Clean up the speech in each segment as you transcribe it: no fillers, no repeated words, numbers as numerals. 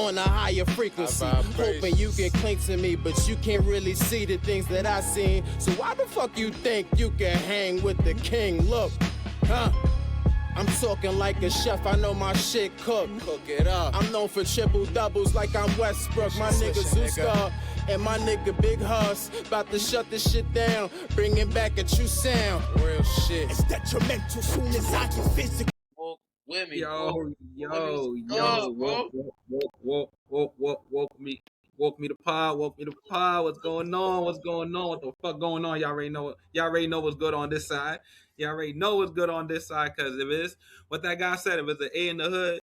on a higher frequency. Hoping you can cling to me, but you can't really see the things that I seen. So why the fuck you think you can hang with the king? Look, huh? I'm talking like a chef, I know my shit cook it up. I'm known for triple doubles like I'm Westbrook. My nigga Zooska and my nigga Big Huss about to shut this shit down, bringing back a true sound. Real shit. It's detrimental soon as I get physical. Walk with me, Walk me the pod. What's going on? What the fuck going on? Y'all already know what's good on this side. Y'all already know what's good on this side, because if it's what that guy said, if it's an A in the hood,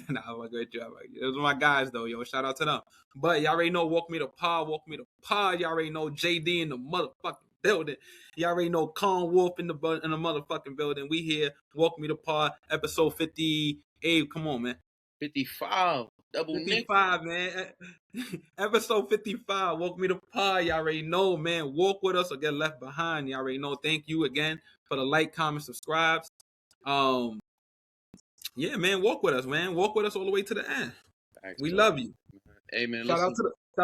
nah, I'm gonna get you. Those are my guys though, yo. Shout out to them. But y'all already know, walk me the pod. Y'all already know JD in the motherfucking building. Y'all already know Con Wolf in the motherfucking building. We here, walk me the pod, episode 58. Come on, man. 55. Double 55, man. Episode 55. Walk me the pod. Y'all already know, man. Walk with us or get left behind. Y'all already know. Thank you again for the like, comment, subscribes. Yeah, man. Walk with us, man. Walk with us all the way to the end. We love you. Hey, man. Shout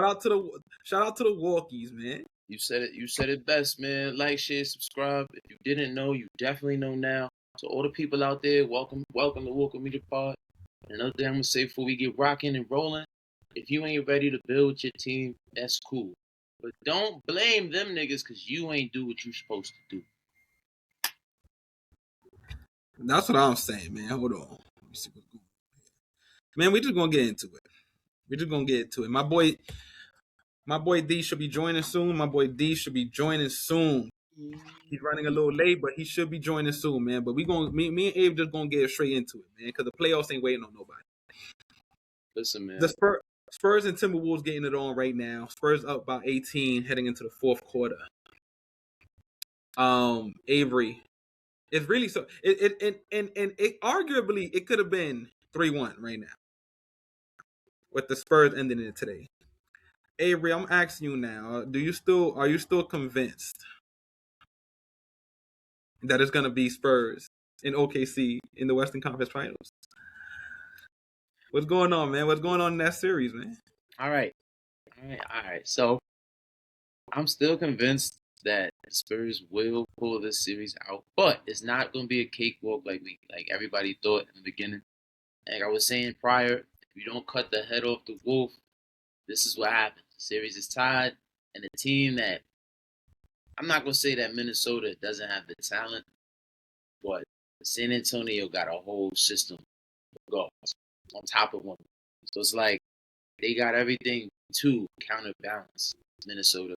out to the walkies, man. You said it best, man. Like, share, subscribe. If you didn't know, you definitely know now. So all the people out there, welcome to Walk Me the Pod. Another thing I'm going to say before we get rocking and rolling, if you ain't ready to build your team, that's cool. But don't blame them niggas because you ain't do what you supposed to do. That's what I'm saying, man. Hold on. Let me see what's going on. Man, we just going to get into it. My boy D should be joining soon. He's running a little late, but he should be joining soon, man. But me and Abe just gonna get straight into it, man, because the playoffs ain't waiting on nobody. Listen, man. The Spurs and Timberwolves getting it on right now. Spurs up by 18 heading into the fourth quarter. Avery, it's really so. It arguably it could have been 3-1 right now, with the Spurs ending it today. Avery, I'm asking you now: are you still convinced that it's going to be Spurs in OKC in the Western Conference Finals? What's going on, man? What's going on in that series, man? All right. So I'm still convinced that the Spurs will pull this series out, but it's not going to be a cakewalk like everybody thought in the beginning. Like I was saying prior, if you don't cut the head off the wolf, this is what happens. The series is tied, and a team that I'm not going to say that Minnesota doesn't have the talent, but San Antonio got a whole system of guards on top of one. So it's like they got everything to counterbalance Minnesota.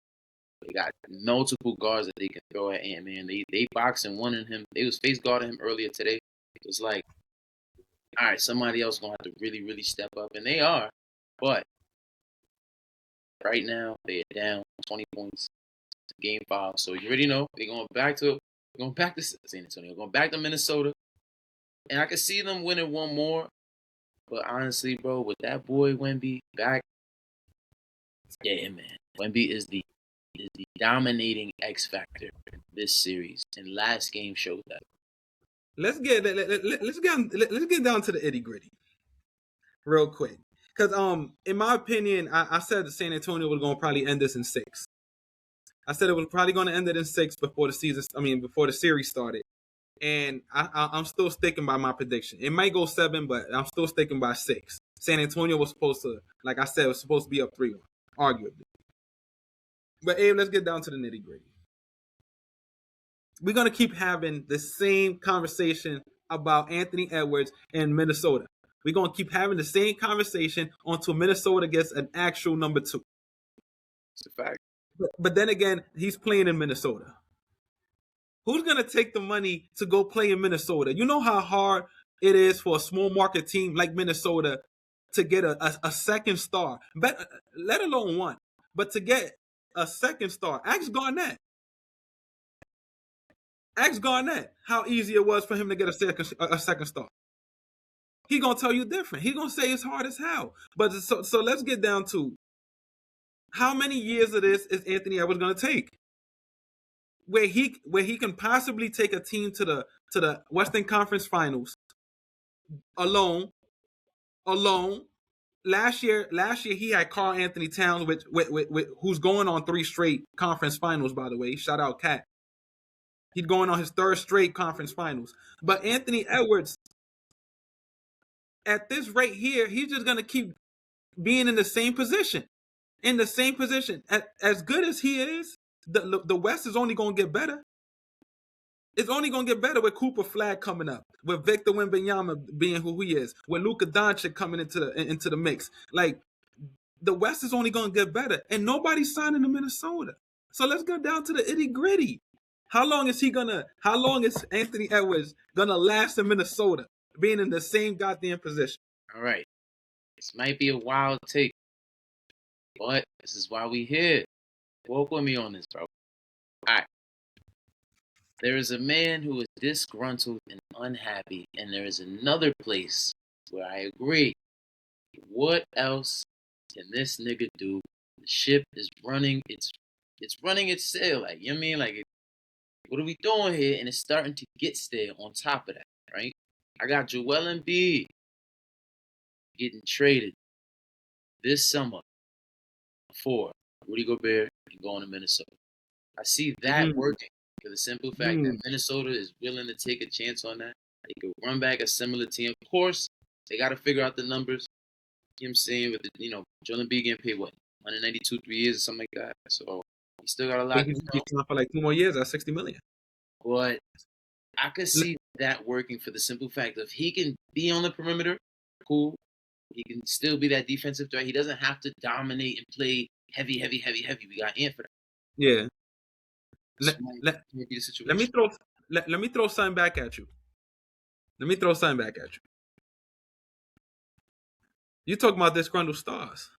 They got multiple guards that they can throw at Ant-Man. They boxing one in him. They was face guarding him earlier today. It's like, all right, somebody else going to have to really, really step up, and they are. But right now, they are down 20 points. Game 5, so you already know they're going back to San Antonio, going back to Minnesota, and I can see them winning one more. But honestly, bro, with that boy Wemby back, yeah, man, Wemby is the dominating X factor in this series, and last game showed that. Let's get down to the itty gritty real quick, because in my opinion, I said that San Antonio was going to probably end this in 6. I said it was probably going to end it in 6 before the series started. And I'm still sticking by my prediction. It might go 7, but I'm still sticking by 6. San Antonio was supposed to, like I said, was supposed to be up 3-1, arguably. But Abe, let's get down to the nitty gritty. We're going to keep having the same conversation about Anthony Edwards and Minnesota. We're going to keep having the same conversation until Minnesota gets an actual number 2. It's a fact. But then again, he's playing in Minnesota. Who's going to take the money to go play in Minnesota? You know how hard it is for a small market team like Minnesota to get a second star, let alone one. But to get a second star, ask Garnett. Ask Garnett how easy it was for him to get a second star. He going to tell you different. He going to say it's hard as hell. But so let's get down to how many years of this is Anthony Edwards going to take? Where he can possibly take a team to the Western Conference Finals alone, last year he had Karl Anthony Towns, with who's going on 3 straight conference finals. By the way, shout out Cat. He's going on his 3rd straight conference finals. But Anthony Edwards, at this rate here, he's just gonna keep being in the same position. As good as he is, the West is only gonna get better. It's only gonna get better with Cooper Flag coming up, with Victor Wembanyama being who he is, with Luka Doncic coming into the mix. Like, the West is only gonna get better, and nobody's signing to Minnesota. So let's go down to the itty gritty. How long is Anthony Edwards gonna last in Minnesota, being in the same goddamn position? All right. This might be a wild take, but this is why we here. Walk with me on this, bro. All right. There is a man who is disgruntled and unhappy, and there is another place where I agree. What else can this nigga do? The ship is running. It's running its sail. Like, you know what I mean? Like, what are we doing here? And it's starting to get stale on top of that, right? I got Joel Embiid getting traded this summer for Rudy Gobert and going to Minnesota. I see that working for the simple fact that Minnesota is willing to take a chance on that. They could run back a similar team. Of course, they got to figure out the numbers. You know what I'm saying? With Joel Embiid getting paid, 192 3 years or something like that. So he still got a lot. He's for like 2 more years at $60 million. But I could see that working for the simple fact of he can be on the perimeter, cool. He can still be that defensive threat. He doesn't have to dominate and play heavy. We got Ant for that. Yeah. Let me throw something back at you. You talking about disgruntled stars.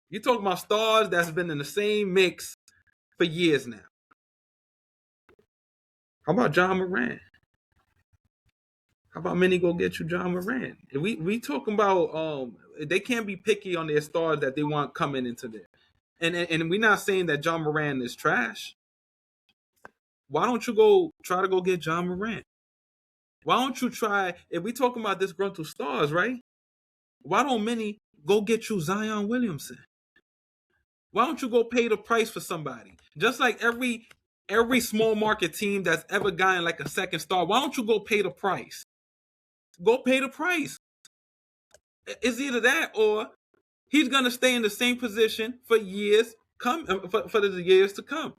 You talking about stars that's been in the same mix for years now. How about John Moran? How about many go get you John Moran? We talking about they can't be picky on their stars that they want coming into there. And we're not saying that John Moran is trash. Why don't you try to go get John Moran? Why don't you try, if we talking about disgruntled stars, right? Why don't many go get you Zion Williamson? Why don't you go pay the price for somebody? Just like every small market team that's ever gotten like a second star, why don't you go pay the price? Go pay the price. It's either that or he's gonna stay in the same position for years for the years to come.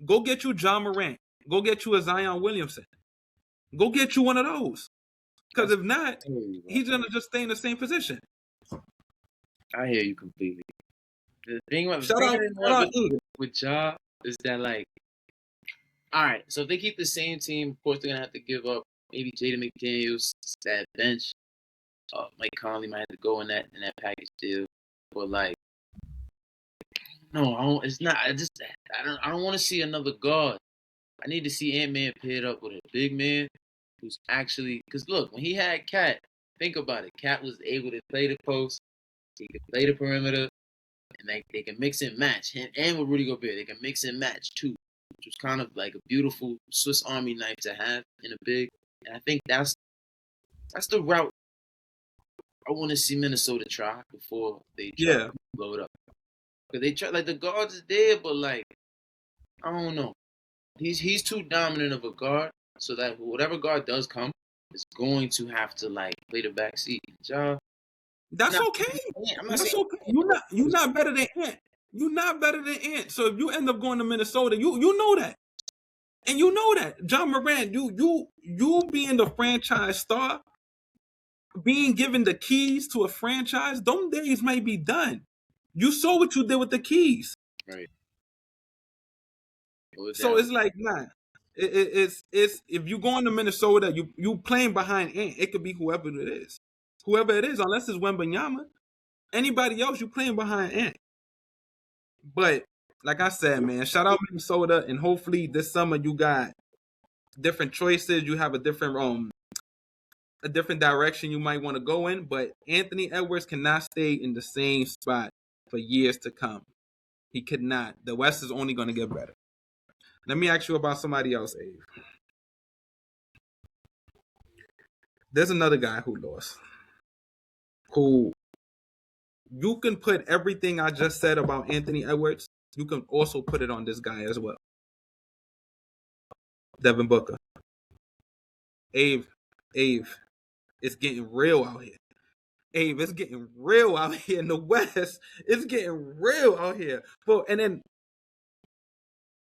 Go get you John Morant. Go get you a Zion Williamson. Go get you one of those. Because if not, he's gonna just stay in the same position. I hear you completely. The thing with Ja is that, like, all right, so if they keep the same team, of course they're gonna have to give up maybe Jaden McDaniels, that bench. Mike Conley might have to go in that package deal, but like, no, it's not. I don't want to see another guard. I need to see Ant-Man paired up with a big man who's actually, because look, when he had Cat, think about it. Cat was able to play the post, he could play the perimeter, and they can mix and match. Him and with Rudy Gobert, they can mix and match too, which was kind of like a beautiful Swiss Army knife to have in a big. And I think that's the route I want to see Minnesota try before they try to blow it up. Because they try, like, the guards is there, but like, I don't know. He's too dominant of a guard, so that whatever guard does come is going to have to like play the back seat. Ja, that's okay. That's okay. You're not better than Ant. You're not better than Ant. So if you end up going to Minnesota, you know that. And you know that. John Morant, you being the franchise star, being given the keys to a franchise, them days might be done. You saw what you did with the keys. Right. So it's like, nah. It's if you going to Minnesota, you playing behind Ant. It could be whoever it is. Whoever it is, unless it's Wembanyama. Anybody else, you playing behind Ant. But like I said, man, shout out Minnesota, and hopefully this summer you got different choices. You have a different direction you might want to go in. But Anthony Edwards cannot stay in the same spot for years to come. He could not. The West is only going to get better. Let me ask you about somebody else, Abe. There's another guy who lost, who You can put everything I just said about Anthony Edwards. You can also put it on this guy as well, Devin Booker. Ave, it's getting real out here. Abe, it's getting real out here in the West. It's getting real out here. Well, and then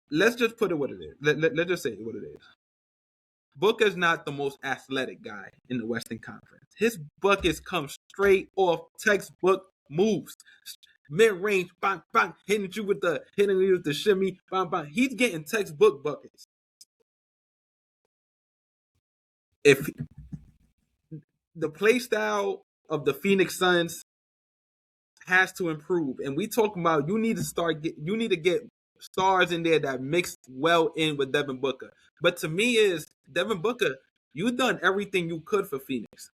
let's just put it what it is. Let's just say what it is. Booker's not the most athletic guy in the Western Conference. His buckets come straight off textbook moves. Mid-range, bang, bang, hitting you with the shimmy, bang, bang. He's getting textbook buckets. If the play style of the Phoenix Suns has to improve, and we talking about you need to get stars in there that mix well in with Devin Booker. But to me, is Devin Booker, you've done everything you could for Phoenix.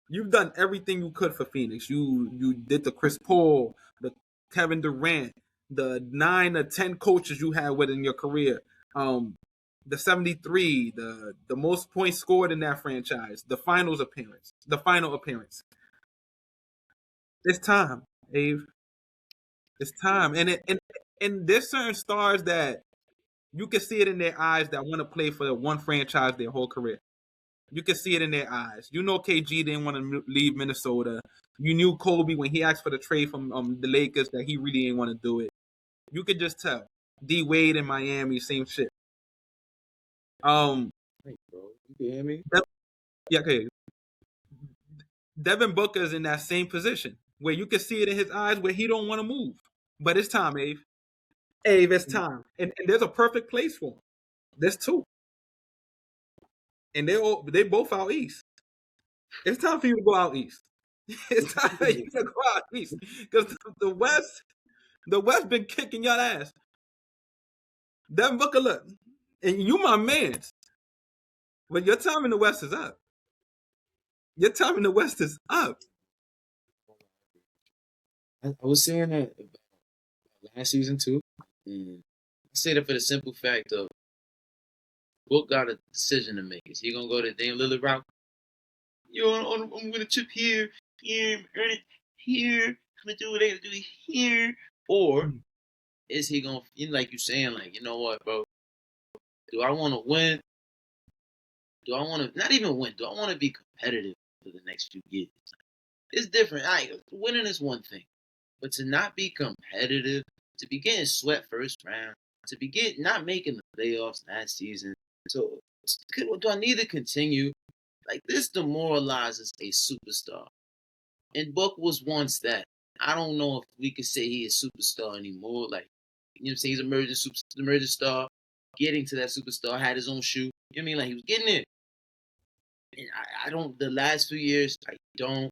You've done everything you could for Phoenix. You did the Chris Paul, the Kevin Durant, the 9 or 10 coaches you had within your career. The 73, the most points scored in that franchise, the final appearance. It's time, Abe. It's time. And there's certain stars that you can see it in their eyes that want to play for one franchise their whole career. You can see it in their eyes. You know KG didn't want to leave Minnesota. You knew Kobe when he asked for the trade from the Lakers that he really didn't want to do it. You could just tell. D Wade in Miami, same shit. Hey, bro, you can hear me? Yeah, okay. Devin Booker's in that same position where you can see it in his eyes where he don't want to move. But it's time, Abe. Abe, it's time. And there's a perfect place for him. There's 2. And they both out east. It's time for you to go out east. It's time for you to go out east. Because the West been kicking your ass. Devin Booker, look, and you my mans. But your time in the West is up. Your time in the West is up. I was saying that last season too. And I say that for the simple fact of Book got a decision to make. Is he gonna go the Dame Lillard route? I'm gonna chip here, earn it here. I'm gonna do what I gotta do here. Or is he gonna, like you saying, like, you know what, bro? Do I want to win? Do I want to not even win? Do I want to be competitive for the next few years? It's different. Winning is one thing, but to not be competitive, to be getting swept first round, to be not making the playoffs last season. So do I need to continue? Like, this demoralizes a superstar. And Book was once that. I don't know if we could say he is a superstar anymore. Like, you know what I'm saying? He's emerging star. Getting to that superstar, had his own shoe. You know what I mean? Like, he was getting it. And I don't, the last few years, I don't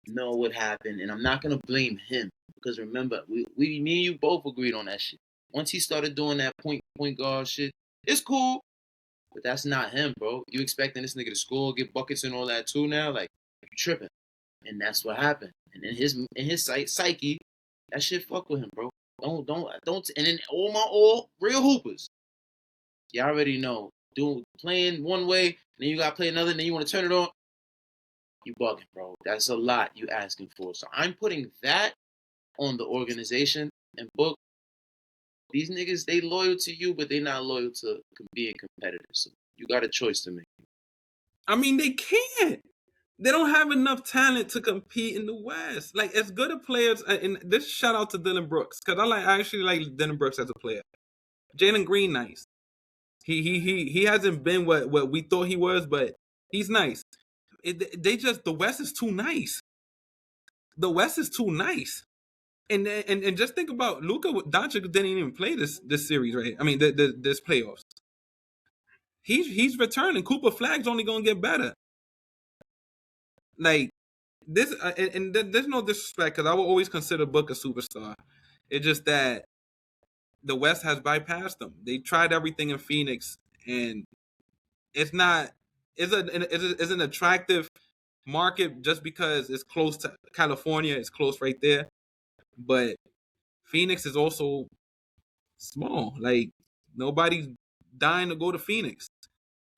know what happened. And I'm not going to blame him. Because remember, me and you both agreed on that shit. Once he started doing that point guard shit, it's cool. But that's not him, bro. You expecting this nigga to score, get buckets and all that too now? Like, you tripping. And that's what happened. And in his psyche, that shit fuck with him, bro. Don't. And then all real hoopers, you already know, playing one way, and then you gotta play another, and then you want to turn it on. You bugging, bro. That's a lot you asking for. So I'm putting that on the organization and Book. These niggas, they loyal to you, but they not loyal to being competitive. So you got a choice to make. I mean, they can't. They don't have enough talent to compete in the West. Like, as good of players, and this shout out to Dylan Brooks, because I actually like Dylan Brooks as a player. Jalen Green, nice. He hasn't been what we thought he was, but he's nice. The West is too nice. The West is too nice. And just think about Luka Doncic didn't even play this series, right? I mean, this playoffs. He's returning. Cooper Flag's only gonna get better. Like this, and there's no disrespect because I will always consider Book a superstar. It's just that the West has bypassed them. They tried everything in Phoenix, and it's not. It's an attractive market just because it's close to California. It's close right there. But Phoenix is also small. Like, nobody's dying to go to Phoenix.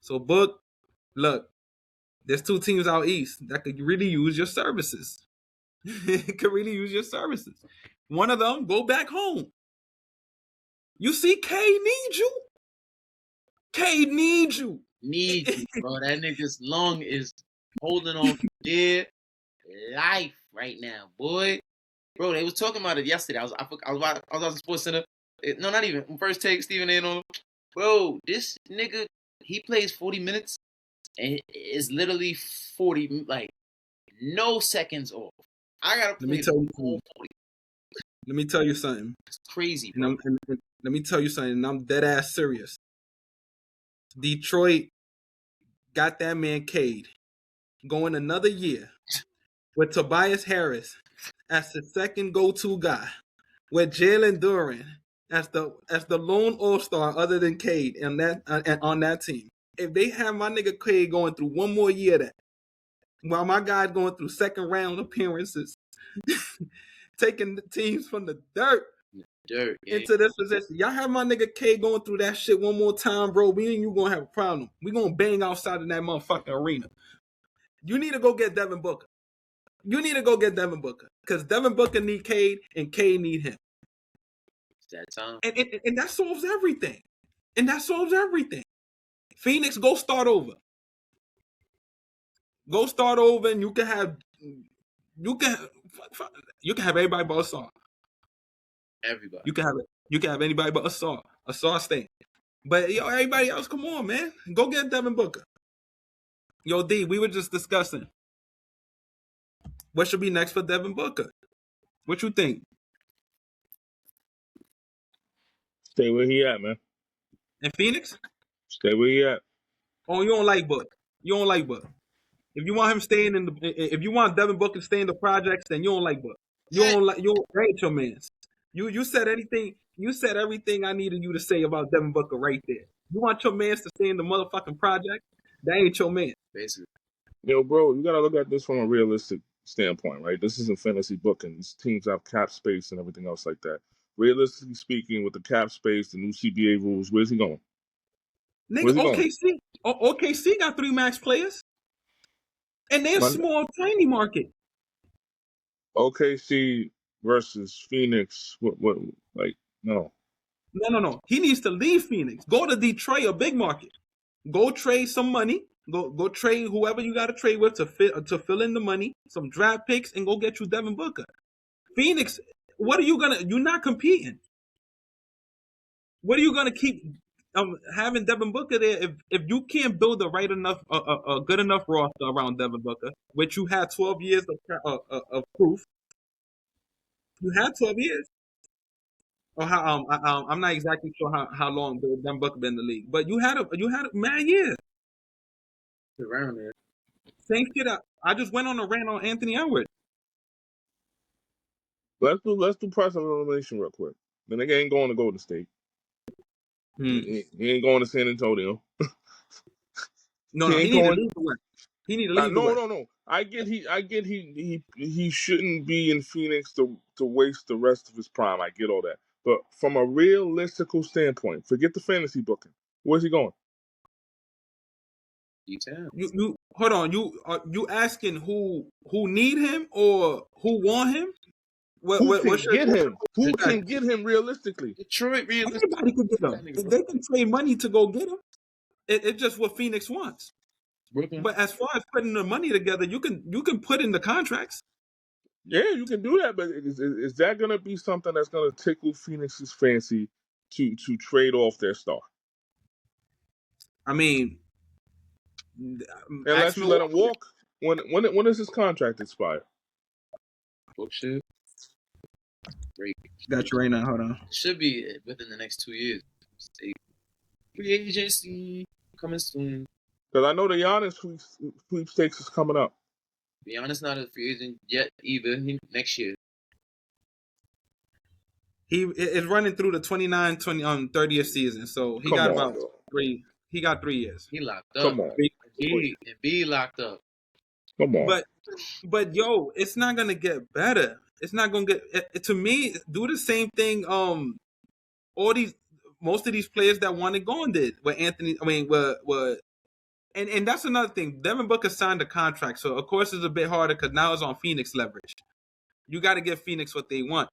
So, Book, look, there's 2 teams out east that could really use your services. could really use your services. One of them, go back home. You see, K needs you. K needs you. Need you, bro. That nigga's lung is holding on for dear life right now, boy. Bro, they was talking about it yesterday. I was watching Sports Center. No, not even. First take, Stephen A. on him. Bro, this nigga, he plays 40 minutes and it's literally 40, like, no seconds off. I gotta play the whole 40. Let me tell you something. It's crazy, bro. Let me tell you something, and I'm dead ass serious. Detroit got that man Cade going another year with Tobias Harris as the second go-to guy, with Jalen Duren as the lone all-star other than Cade and on that team. If they have my nigga Cade going through one more year of that, while my guy going through second round appearances, taking the teams from the dirt into this position. Y'all have my nigga K going through that shit one more time, bro. Me and you gonna have a problem. We gonna bang outside of that motherfucking arena. You need to go get Devin Booker. Because Devin Booker need Cade and Cade need him. It's that time. And that solves everything. Phoenix, go start over. And you can have everybody but Asar. Everybody. You can have anybody but Asar. Asar stay. But yo, everybody else, come on, man. Go get Devin Booker. Yo, D, we were just discussing what should be next for Devin Booker. What you think? Stay where he at, man. In Phoenix? Stay where he at. Oh, you don't like Book. If you want him staying if you want Devin Booker to stay in the projects, then you don't like Book. You ain't your man. You said anything. You said everything I needed you to say about Devin Booker right there. You want your man to stay in the motherfucking project? That ain't your man. Basically. Yo, bro, you gotta look at this from a realistic standpoint, right? This isn't fantasy booking. These teams have cap space and everything else like that. Realistically speaking, with the cap space, the new CBA rules, where's he going? Nigga, OKC got 3 max players. And they're a small, tiny market. OKC versus Phoenix, what like, no. No. He needs to leave Phoenix. Go to Detroit, a big market. Go trade some money. Go trade whoever you got to trade with to fill in the money, some draft picks, and go get you Devin Booker. Phoenix, what are you gonna? You're not competing. What are you gonna keep having Devin Booker there if you can't build a good enough roster around Devin Booker, which you had 12 years of proof. You had 12 years. Or how I'm not exactly sure how long Devin Booker been in the league, but you had a mad year. Around there. Same shit. I just went on a rant on Anthony Edwards. Let's do price of elimination real quick. The nigga ain't going to Golden State. He ain't going to San Antonio. No, he need to leave the West. He need to leave the West. No. I get he shouldn't be in Phoenix to waste the rest of his prime. I get all that. But from a realistical standpoint, forget the fantasy booking. Where's he going? You hold on. You asking who need him or who want him? Who can get him realistically? Detroit, anybody can get him. They can trade money to go get him. It's just what Phoenix wants. Brooklyn. But as far as putting the money together, you can put in the contracts. Yeah, you can do that, but is that going to be something that's going to tickle Phoenix's fancy to trade off their star? I mean, unless you let him walk. When does his contract expire? Book shit. Great. Got you right now. Hold on. Should be within the next 2 years. Free agency coming soon. Because I know the Giannis sweepstakes is coming up. Giannis not a free agent yet either. Next year. He is running through the 30th season, so he got about 3. He got 3 years. He locked up. Come on. B locked up. Come on. But yo, it's not gonna get better. It's not gonna get. To me, do the same thing. Most of these players that wanted going did. And that's another thing. Devin Booker signed a contract, so of course it's a bit harder because now it's on Phoenix leverage. You got to give Phoenix what they want.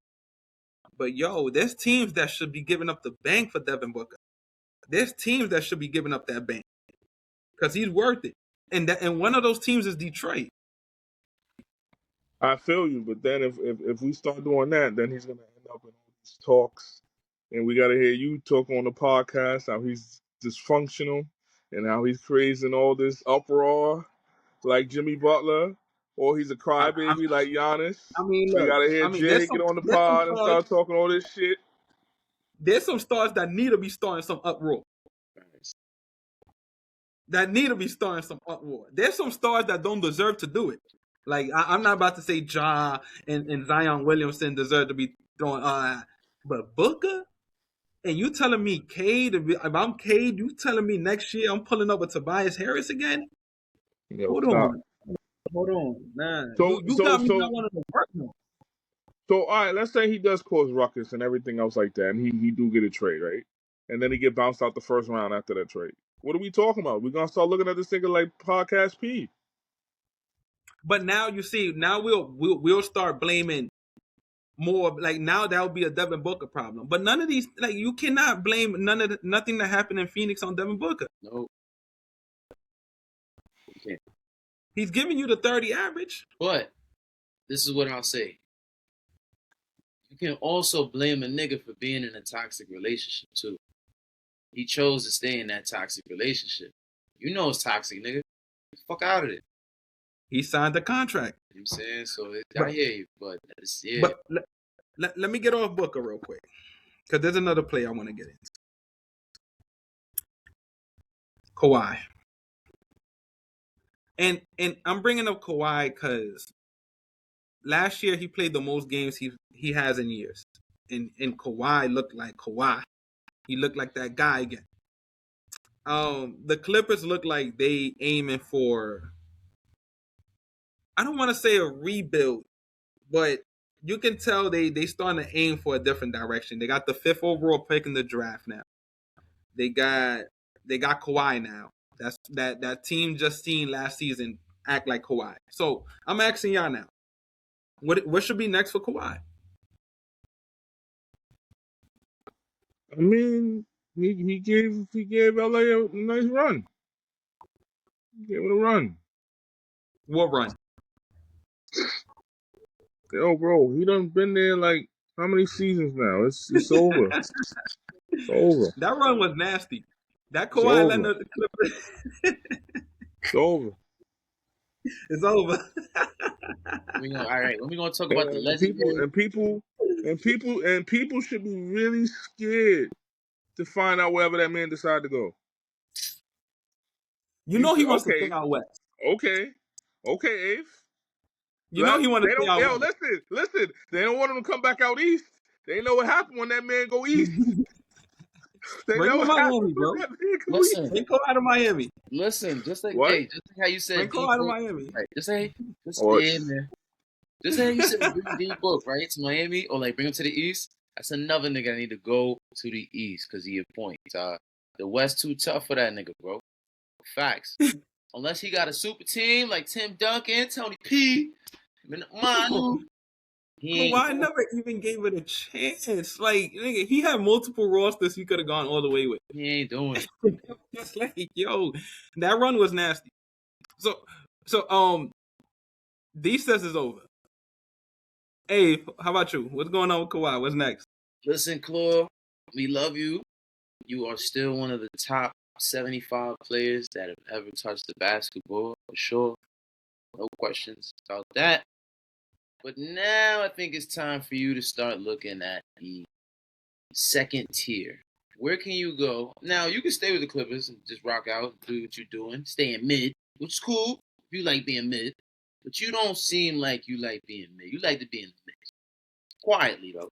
But yo, there's teams that should be giving up the bank for Devin Booker. There's teams that should be giving up that bank because he's worth it. And one of those teams is Detroit. I feel you, but then if we start doing that, then he's gonna end up in all these talks, and we gotta hear you talk on the podcast how he's dysfunctional and how he's creating all this uproar like Jimmy Butler, or he's a crybaby like Giannis. I mean, We look, gotta hear Jay get on the pod and start talking all this shit. There's some stars that need to be starting some uproar. There's some stars that don't deserve to do it. Like I'm not about to say Ja and Zion Williamson deserve to be throwing, but Booker, and you telling me Cade? If I'm Cade, you telling me next year I'm pulling up with Tobias Harris again? Yo, Hold on, man. So, you got me not wanting to work now. So, all right, let's say he does cause ruckus and everything else like that, and he do get a trade, right? And then he get bounced out the first round after that trade. What are we talking about? We're gonna start looking at this thing like Podcast P. But now you see, now we'll start blaming more. Like now that would be a Devin Booker problem. But none of these, like you cannot blame nothing that happened in Phoenix on Devin Booker. No. Okay. He's giving you the 30 average. But this is what I'll say. You can also blame a nigga for being in a toxic relationship too. He chose to stay in that toxic relationship. You know it's toxic, nigga. Get the fuck out of it. He signed the contract. You know what I'm saying? So I hear you, but yeah. But let me get off Booker real quick. Because there's another play I want to get into. Kawhi. And I'm bringing up Kawhi because last year he played the most games he has in years. And Kawhi looked like Kawhi. He looked like that guy again. The Clippers look like they aiming for, I don't want to say a rebuild, but you can tell they starting to aim for a different direction. They got the 5th overall pick in the draft now. They got Kawhi now. That's that team just seen last season act like Kawhi. So I'm asking y'all now, what should be next for Kawhi? I mean, he gave LA a nice run. He gave it a run. What run? Yo, bro, he done been there like how many seasons now? It's over. It's over. That run was nasty. That Kawhi Leonard Clippers. It's over. It's over. All right, we're gonna talk about the legendary people should be really scared to find out wherever that man decide to go. You know he wants to stay out west. Okay, Abe. You know he wants to stay out west. Listen. They don't want him to come back out east. They know what happened when that man go east. Bring him to Miami, bro. Listen, bring Cole out of Miami. Listen, just like how you said, bring Cole out of Miami. Right? Just say how you said bring D Book right to Miami, or like bring him to the east. That's another nigga that need to go to the east because he a point. The West too tough for that nigga, bro. Facts. Unless he got a super team like Tim Duncan, Tony P, Manu. Kawhi never even gave it a chance. Like, nigga, he had multiple rosters he could have gone all the way with. He ain't doing it. It's like, yo, that run was nasty. So, D says is over. Hey, how about you? What's going on with Kawhi? What's next? Listen, Claude, we love you. You are still one of the top 75 players that have ever touched the basketball, for sure. No questions about that. But now I think it's time for you to start looking at the second tier. Where can you go? Now, you can stay with the Clippers and just rock out, do what you're doing, stay in mid, which is cool if you like being mid. But you don't seem like you like being mid. You like to be in the mix. Quietly, though.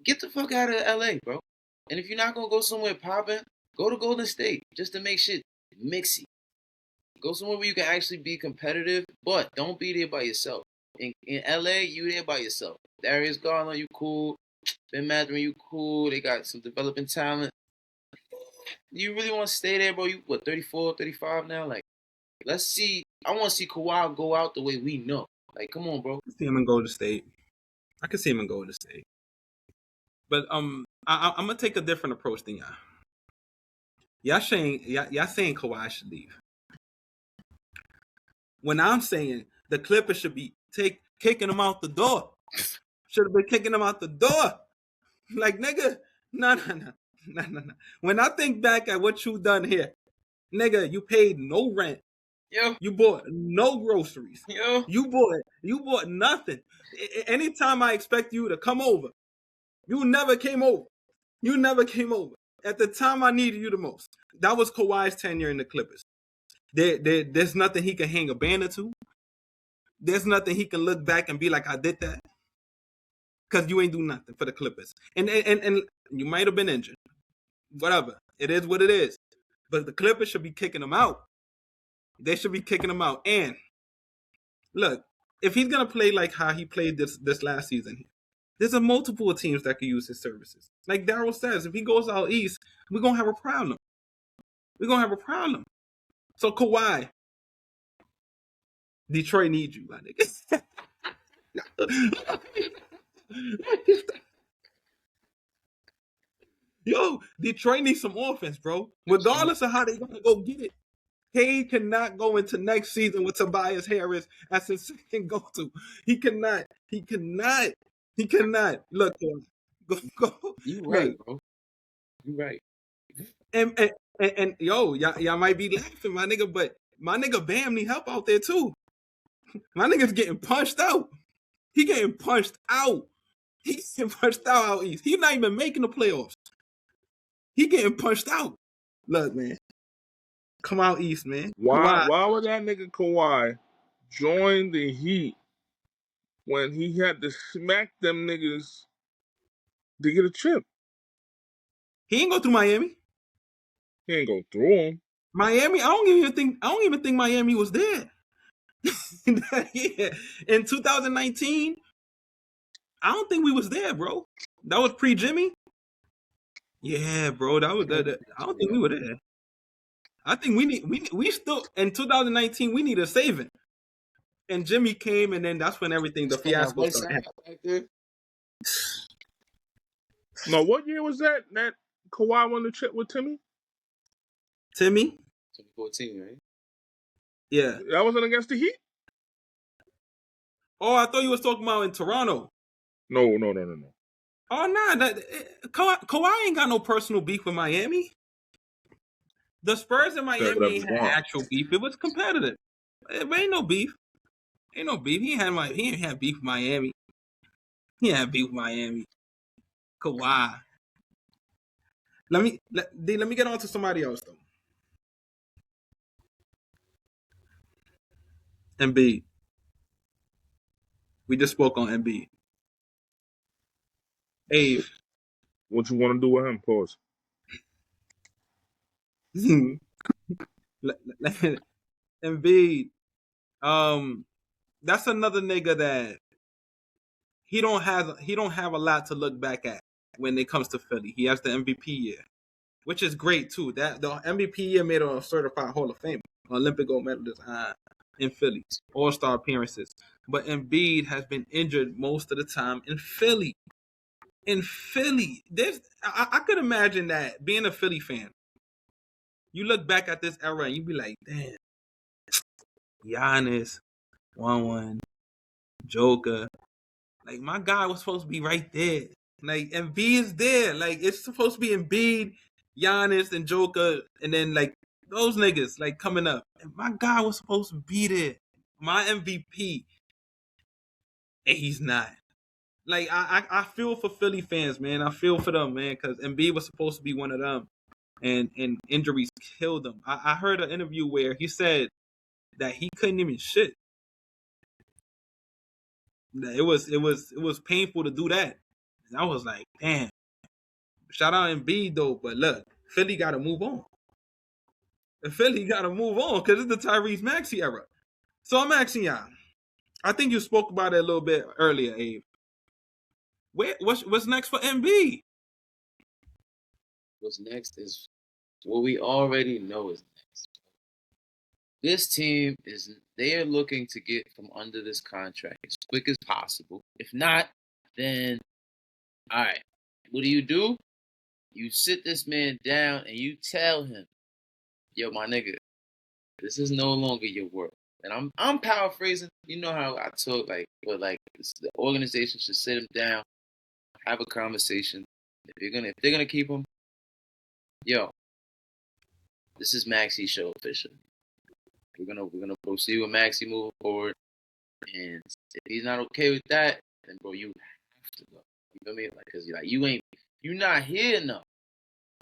Get the fuck out of LA, bro. And if you're not going to go somewhere popping, go to Golden State just to make shit mixy. Go somewhere where you can actually be competitive, but don't be there by yourself. In LA, you there by yourself. Darius Garland, you cool. Ben Mathurin, you cool. They got some developing talent. You really want to stay there, bro? You, 34, 35 now? Like, let's see. I want to see Kawhi go out the way we know. Like, come on, bro. I can see him in Golden State. But I'm gonna take a different approach than y'all. Y'all saying Kawhi should leave. When I'm saying the Clippers should be kicking him out the door. Should have been kicking him out the door. Like, nigga, no. When I think back at what you done here, nigga, you paid no rent. Yo. You bought no groceries. Yo. You bought nothing. Anytime I expect you to come over, you never came over. At the time I needed you the most. That was Kawhi's tenure in the Clippers. There's nothing he can hang a banner to. There's nothing he can look back and be like, I did that. Because you ain't do nothing for the Clippers. And you might have been injured. Whatever. It is what it is. But the Clippers should be kicking him out. They should be kicking him out. And look, if he's going to play like how he played this last season, there's a multiple teams that could use his services. Like Daryl says, if he goes out east, we're going to have a problem. So Kawhi, Detroit needs you, my nigga. Yo, Detroit needs some offense, bro. Regardless of how they gonna go get it. Cade cannot go into next season with Tobias Harris as his second go-to. He cannot. Look, go. You right, bro. You right. And yo, y'all might be laughing, my nigga, but my nigga Bam need help out there too. My nigga's getting punched out. He getting punched out. He's getting punched out east. He's not even making the playoffs. He getting punched out. Look, man. Come out east, man. Why would that nigga Kawhi join the Heat when he had to smack them niggas to get a chip? He ain't go through Miami. He ain't go through them. Miami, I don't even think Miami was there. Yeah. In 2019, I don't think we was there, bro. That was pre-Jimmy. Yeah, bro. That was I don't think we were there. I think we still in 2019 we need a saving. And Jimmy came, and then that's when everything the fiasco started. No, what year was that? That Kawhi won the chip with Timmy? Timmy? 2014, right? Yeah. That wasn't against the Heat? Oh, I thought you was talking about in Toronto. No. Oh, nah. Kawhi ain't got no personal beef with Miami. The Spurs and Miami had actual beef. It was competitive. But ain't no beef. He ain't had beef with Miami. He had beef with Miami. Kawhi. Let me get on to somebody else though. Embiid. We just spoke on Embiid. Abe. What you want to do with him? Pause. Embiid. That's another nigga that he don't have a lot to look back at when it comes to Philly. He has the MVP year, which is great too. That the MVP year made him a certified Hall of Fame, Olympic gold medalist in Philly, All-Star appearances. But Embiid has been injured most of the time in Philly. I could imagine that being a Philly fan. You look back at this era and you be like, damn, Giannis, 1-1, Joker. Like, my guy was supposed to be right there. Like, Embiid is there. Like, it's supposed to be Embiid, Giannis, and Joker, and then, like, those niggas, like, coming up. And my guy was supposed to be there. My MVP. And he's not. Like, I feel for Philly fans, man. I feel for them, man, because Embiid was supposed to be one of them. And injuries killed him. I heard an interview where he said that he couldn't even shit. It was painful to do that. And I was like, damn. Shout out Embiid though, but look, Philly got to move on. Philly got to move on because it's the Tyrese Maxey era. So I'm asking y'all. I think you spoke about it a little bit earlier, Abe. What's next for Embiid? What's next is what we already know is next. this team they are looking to get from under this contract as quick as possible. If not, then all right, what do? You sit this man down and you tell him, yo, my nigga, this is no longer your work. And I'm paraphrasing. You know how I talk, but the organization should sit him down, have a conversation. If they're gonna keep him, yo, this is Maxi's show officially. We're gonna proceed with Maxi moving forward. And if he's not okay with that, then bro, you have to go. You feel me? Cause you're not here enough.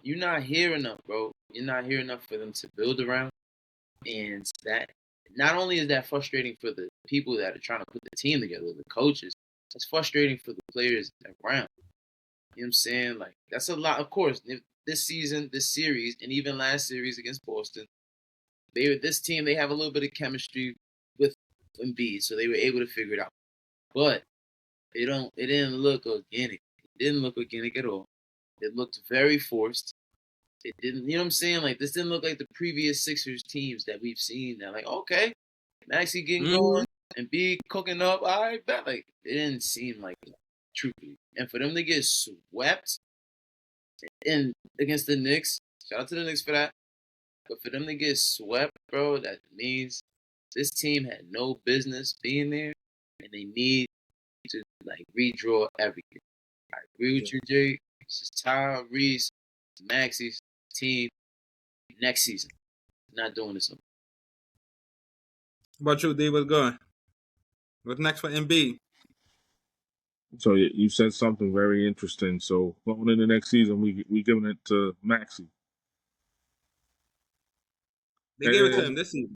You're not here enough, bro. You're not here enough for them to build around. And that not only is that frustrating for the people that are trying to put the team together, the coaches, it's frustrating for the players around. You know what I'm saying? Like, that's a lot. Of course, this season, this series, and even last series against Boston, this team, they have a little bit of chemistry with Embiid, so they were able to figure it out. But it didn't look organic. It didn't look organic at all. It looked very forced. It didn't, you know what I'm saying? Like, this didn't look like the previous Sixers teams that we've seen. That like, okay, Maxey getting going and Embiid cooking up. All right, bet. Like, it didn't seem like it, truthfully. And for them to get swept against the Knicks, shout out to the Knicks for that. But for them to get swept, bro, that means this team had no business being there, and they need to redraw everything. I agree with you, Jay. This is Tyrese Maxey's team next season. Not doing this. What about you, D? What's going? What's next for Embiid? So you said something very interesting. So going into next season, we giving it to Maxey. They gave it to him this season.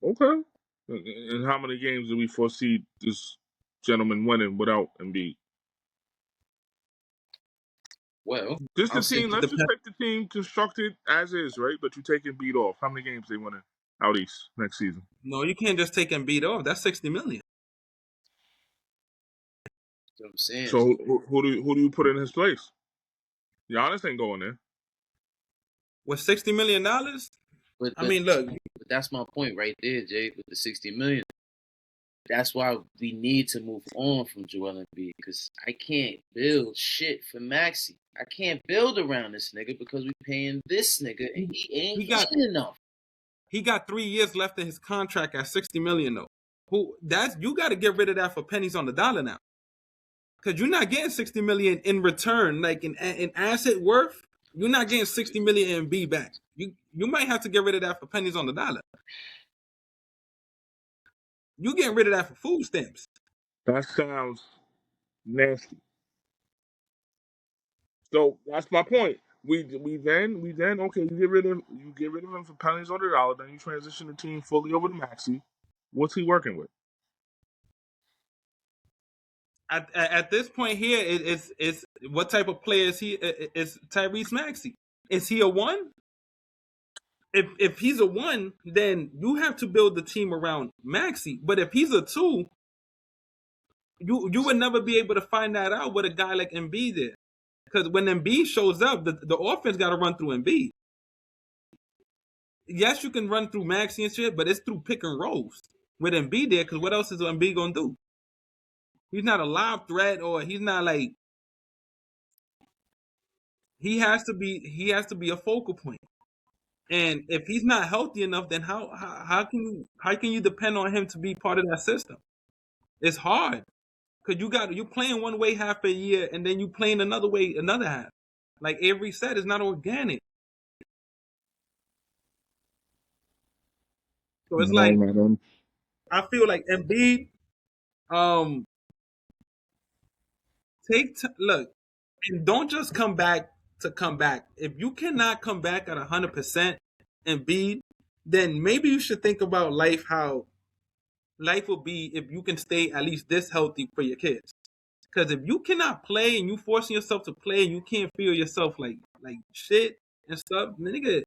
Okay. And how many games do we foresee this gentleman winning without Embiid? Well, Let's just take the team constructed as is, right? But you take Embiid off. How many games they winning out east next season? No, you can't just take Embiid off. That's $60 million. That's what I'm saying. So who do you put in his place? Giannis ain't going there. With $60 million? But I mean, look. But that's my point right there, Jay, with the $60 million. That's why we need to move on from Joel Embiid, because I can't build shit for Maxey. I can't build around this nigga because we paying this nigga and he ain't getting enough. He got 3 years left in his contract at $60 million though. You got to get rid of that for pennies on the dollar now, because you're not getting $60 million in return, like in asset worth. You're not getting $60 million in B back. You might have to get rid of that for pennies on the dollar. You getting rid of that for food stamps. That sounds nasty. So that's my point. We then okay, you get rid of him for pennies on the dollar, then you transition the team fully over to Maxey. What's he working with? At this point here, it's what type of player is he? Is Tyrese Maxey? Is he a one? If he's a one, then you have to build the team around Maxey. But if he's a two, you would never be able to find that out with a guy like Embiid there. Because when Embiid shows up, the offense got to run through Embiid. Yes, you can run through Maxey and shit, but it's through pick and rolls with Embiid there. Because what else is Embiid gonna do? He's not a lob threat, or he's not like. He has to be a focal point. And if he's not healthy enough, then how can you depend on him to be part of that system? It's hard, because you playing one way half a year and then you playing another way another half. Like Avery said, it's not organic. So it's like I feel like Embiid, look, and don't just come back to come back. If you cannot come back at 100% Embiid, then maybe you should think about life, how life will be if you can stay at least this healthy for your kids. Because if you cannot play and you forcing yourself to play and you can't feel yourself like shit and stuff, nigga,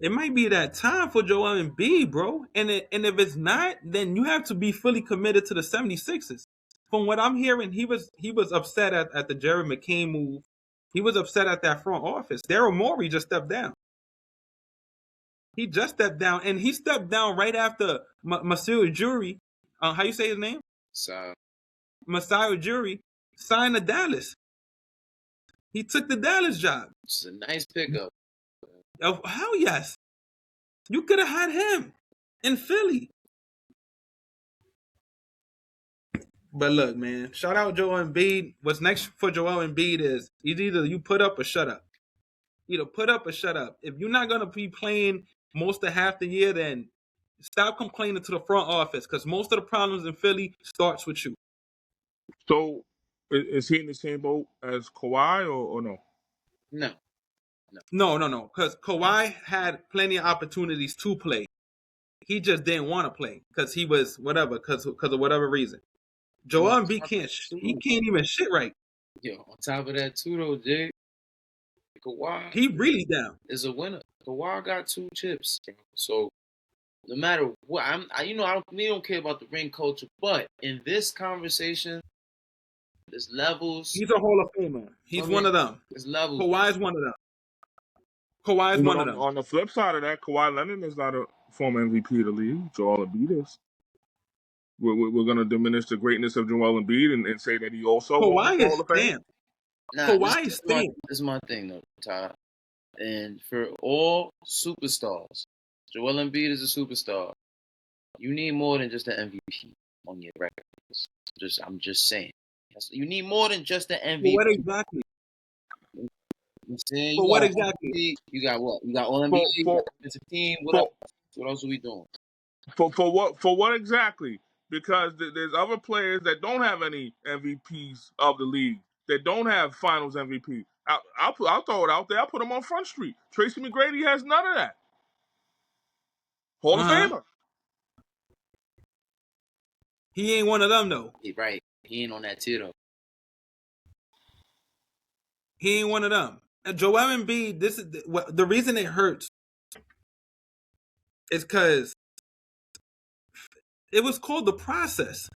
it might be that time for Joel Embiid, bro. And if it's not, then you have to be fully committed to the 76ers. From what I'm hearing, he was upset at the Jared McCain move He was upset at that front office. Daryl Morey just stepped down. He just stepped down, and he stepped down right after Masai Ujiri, how you say his name? Masai Ujiri signed to Dallas. He took the Dallas job. It's a nice pickup. Oh, hell yes. You could have had him in Philly. But look, man, shout out Joel Embiid. What's next for Joel Embiid is either you put up or shut up. Either put up or shut up. If you're not going to be playing most of half the year, then stop complaining to the front office, because most of the problems in Philly starts with you. So, is he in the same boat as Kawhi or no? No. Because Kawhi had plenty of opportunities to play. He just didn't want to play because he was whatever, because of whatever reason. Joel Embiid can't even shit right. Yo, on top of that too, though, Jay, Kawhi, he really down. Is a winner. Kawhi got 2 chips, so no matter what, we don't care about the ring culture, but in this conversation, there's levels. He's a Hall of Famer. He's one of them. There's levels. Kawhi's one of them. Kawhi's one of them. On the flip side of that, Kawhi Leonard is not a former MVP of the league. Joel Embiid is. We're going to diminish the greatness of Joel Embiid and say that he also Kawhi is stamped. Kawhi is stamped. This is my thing, though, Todd. And for all superstars, Joel Embiid is a superstar. You need more than just an MVP on your records. I'm just saying. You need more than just an MVP. What exactly? For what exactly? You got what? You got all NBA. You got defensive team. What else are we doing? For what exactly? Because there's other players that don't have any MVPs of the league, that don't have Finals MVP. I'll throw it out there. I'll put him on Front Street. Tracy McGrady has none of that. Hall of Famer. He ain't one of them though. Right. He ain't on that tier though. He ain't one of them. And Joel Embiid, this is the reason it hurts is because it was called the process.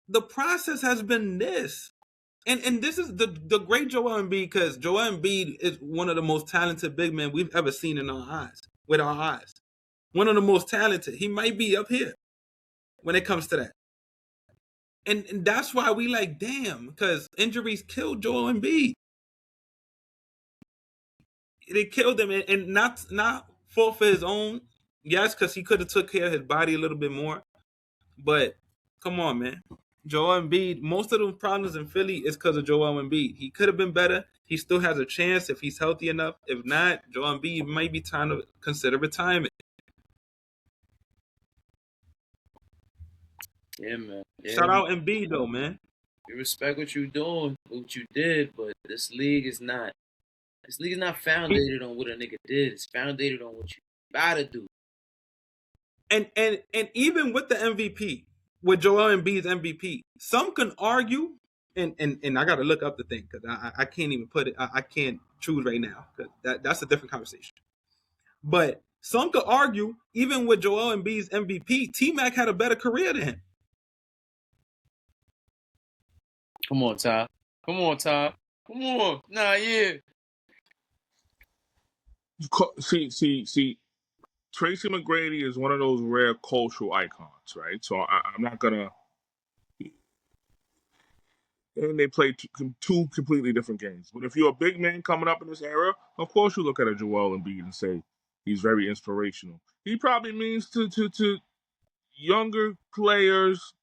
The process has been this. And this is the great Joel Embiid, because Joel Embiid is one of the most talented big men we've ever seen with our eyes. One of the most talented. He might be up here when it comes to that. And that's why we like, damn, because injuries killed Joel Embiid. They killed him, and not fault for his own. Yes, because he could have took care of his body a little bit more. But come on, man. Joel Embiid, most of the problems in Philly is because of Joel Embiid. He could have been better. He still has a chance if he's healthy enough. If not, Joel Embiid might be time to consider retirement. Yeah, man. Yeah, Shout out Embiid, though, man. We respect what you're doing, what you did, but this league is not. This league is not founded on what a nigga did. It's founded on what you gotta do. And even with the MVP, with Joel Embiid's MVP, some can argue, and I got to look up the thing because I can't even put it. I can't choose right now because that's a different conversation. But some could argue, even with Joel Embiid's MVP, T-Mac had a better career than him. Come on, Ty. Come on. Nah, yeah. See. Tracy McGrady is one of those rare cultural icons, right? So I'm not gonna. And they play two completely different games. But if you're a big man coming up in this era, of course you look at a Joel Embiid and say he's very inspirational. He probably means to younger players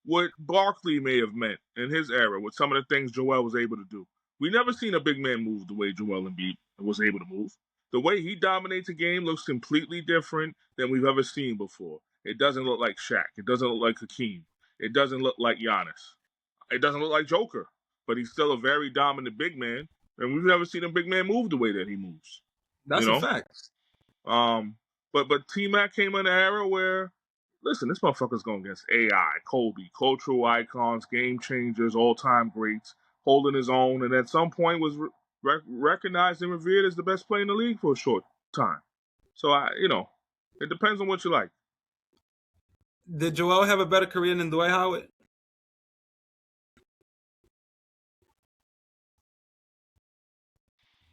what Barkley may have meant in his era with some of the things Joel was able to do. We never seen a big man move the way Joel Embiid was able to move. The way he dominates a game looks completely different than we've ever seen before. It doesn't look like Shaq. It doesn't look like Hakeem. It doesn't look like Giannis. It doesn't look like Joker. But he's still a very dominant big man, and we've never seen a big man move the way that he moves. That's a fact. But T-Mac came in an era where, listen, this motherfucker's going against AI, Kobe, cultural icons, game changers, all-time greats, holding his own, and at some point was recognized and revered as the best player in the league for a short time. So, it depends on what you like. Did Joel have a better career than Dwight Howard?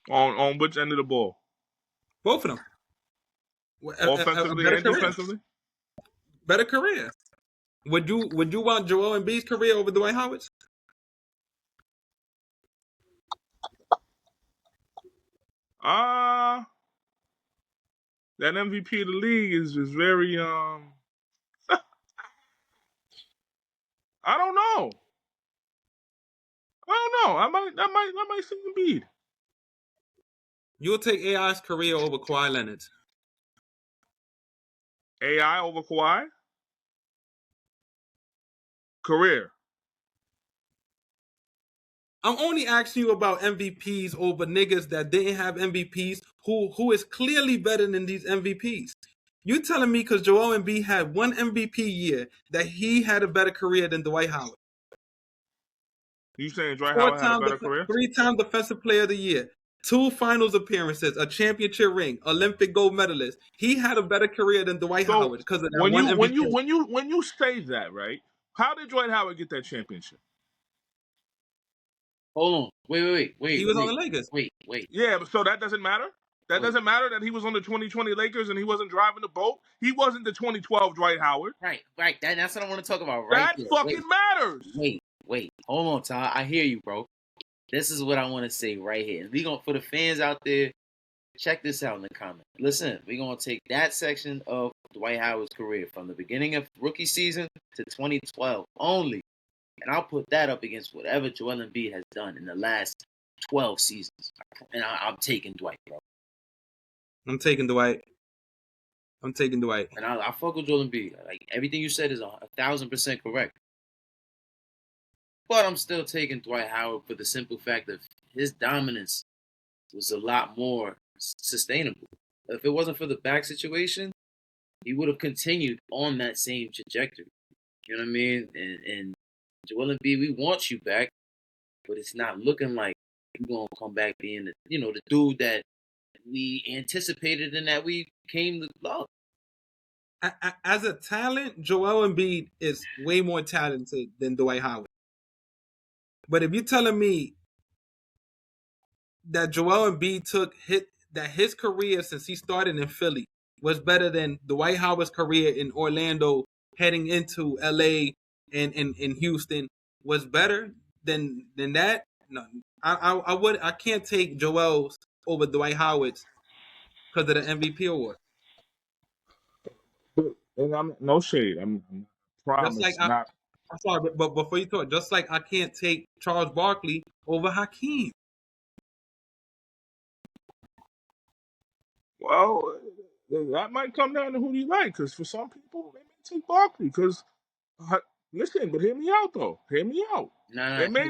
On which end of the ball? Both of them. Offensively Better and career. defensively? Better career. Would you want Joel Embiid's career over Dwight Howard's? That MVP of the league is very I don't know. I might see Embiid. You'll take AI's career over Kawhi Leonard's. AI over Kawhi? Career. I'm only asking you about MVPs over niggas that didn't have MVPs who is clearly better than these MVPs. You telling me because Joel Embiid had one MVP year that he had a better career than Dwight Howard? You saying Dwight Howard had a better career? 3-time Defensive Player of the Year, 2 finals appearances, a championship ring, Olympic gold medalist. He had a better career than Dwight Howard because of that one MVP. When you say that, right? How did Dwight Howard get that championship? Hold on. Wait. He was on the Lakers. Wait. Yeah, but so that doesn't matter? That doesn't matter that he was on the 2020 Lakers and he wasn't driving the boat? He wasn't the 2012 Dwight Howard. Right. That's what I want to talk about right That fucking matters. Wait. Hold on, Ty. I hear you, bro. This is what I want to say right here. We gonna, for the fans out there, check this out in the comments. Listen, we're going to take that section of Dwight Howard's career from the beginning of rookie season to 2012 only. And I'll put that up against whatever Joel Embiid has done in the last 12 seasons. And I'm taking Dwight, bro. I'm taking Dwight. And I fuck with Joel Embiid. Like, everything you said is 1,000% correct. But I'm still taking Dwight Howard for the simple fact that his dominance was a lot more sustainable. If it wasn't for the back situation, he would have continued on that same trajectory. You know what I mean? And Joel Embiid, we want you back, but it's not looking like you're going to come back being the dude that we anticipated and that we came to love. As a talent, Joel Embiid is way more talented than Dwight Howard. But if you're telling me that Joel Embiid that his career since he started in Philly was better than Dwight Howard's career in Orlando heading into LA and Houston was better than that, no, I can't take Joel's over Dwight Howard's because of the MVP award. And I'm no shade. I'm promise not. I'm sorry, but before you talk, just like I can't take Charles Barkley over Hakeem. Well, that might come down to who you like, because for some people, they may take Barkley. Because, listen, but hear me out, though. Hear me out. It may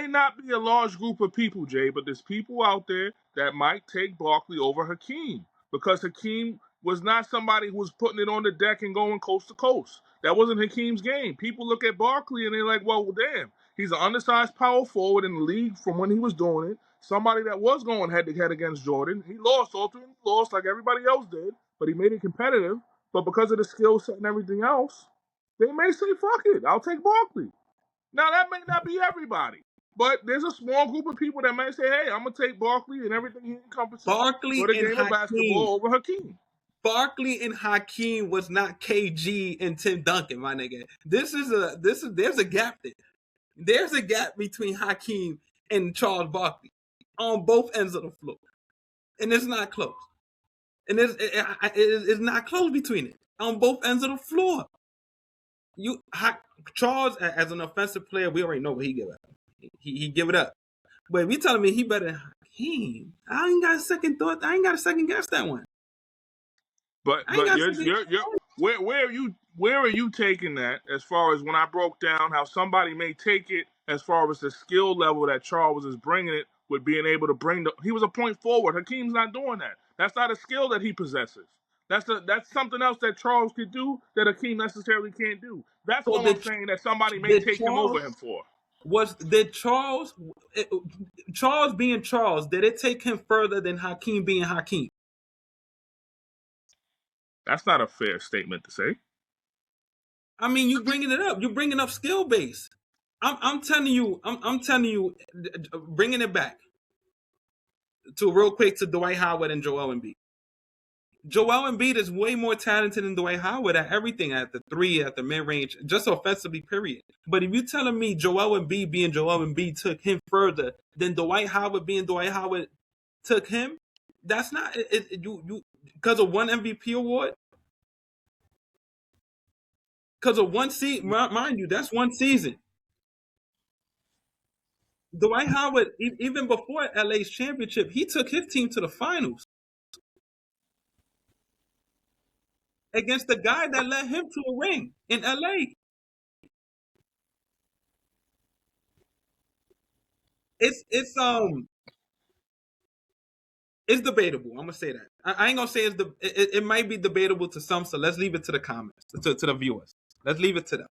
not be a large group of people, Jay, but there's people out there that might take Barkley over Hakeem, because Hakeem was not somebody who was putting it on the deck and going coast to coast. That wasn't Hakeem's game. People look at Barkley and they're like, well, damn, he's an undersized power forward in the league from when he was doing it. Somebody that was going head-to-head against Jordan. He lost, ultimately lost like everybody else did, but he made it competitive. But because of the skill set and everything else, they may say, fuck it, I'll take Barkley. Now, that may not be everybody, but there's a small group of people that may say, hey, I'm going to take Barkley and everything he encompasses for the game of basketball over Hakeem. Barkley and Hakeem was not KG and Tim Duncan, my nigga. There's a gap there. There's a gap between Hakeem and Charles Barkley on both ends of the floor, and it's not close. And it's not close between it on both ends of the floor. Charles, as an offensive player, we already know what he give up. He give it up. But if you telling me he better than Hakeem, I ain't got a second thought. I ain't got a second guess that one. But where are you taking that as far as when I broke down how somebody may take it as far as the skill level that Charles is bringing it with being able to he was a point forward. Hakeem's not doing that. That's not a skill that he possesses. That's something else that Charles could do that Hakeem necessarily can't do. That's what I'm saying that somebody may take him over him for. Charles being Charles, did it take him further than Hakeem being Hakeem? That's not a fair statement to say. I mean, you bringing it up. You're bringing up skill base. I'm telling you, bringing it back. real quick to Dwight Howard and Joel Embiid. Joel Embiid is way more talented than Dwight Howard at everything, at the three, at the mid range, just offensively, period. But if you're telling me Joel Embiid being Joel Embiid took him further than Dwight Howard being Dwight Howard took him, that's not you because of one MVP award. Because of one season, mind you, that's one season. Dwight Howard, even before LA's championship, he took his team to the finals against the guy that led him to a ring in LA. It's debatable. I'm gonna say that. I ain't gonna say it might be debatable to some. So let's leave it to the comments, to the viewers. Let's leave it to them.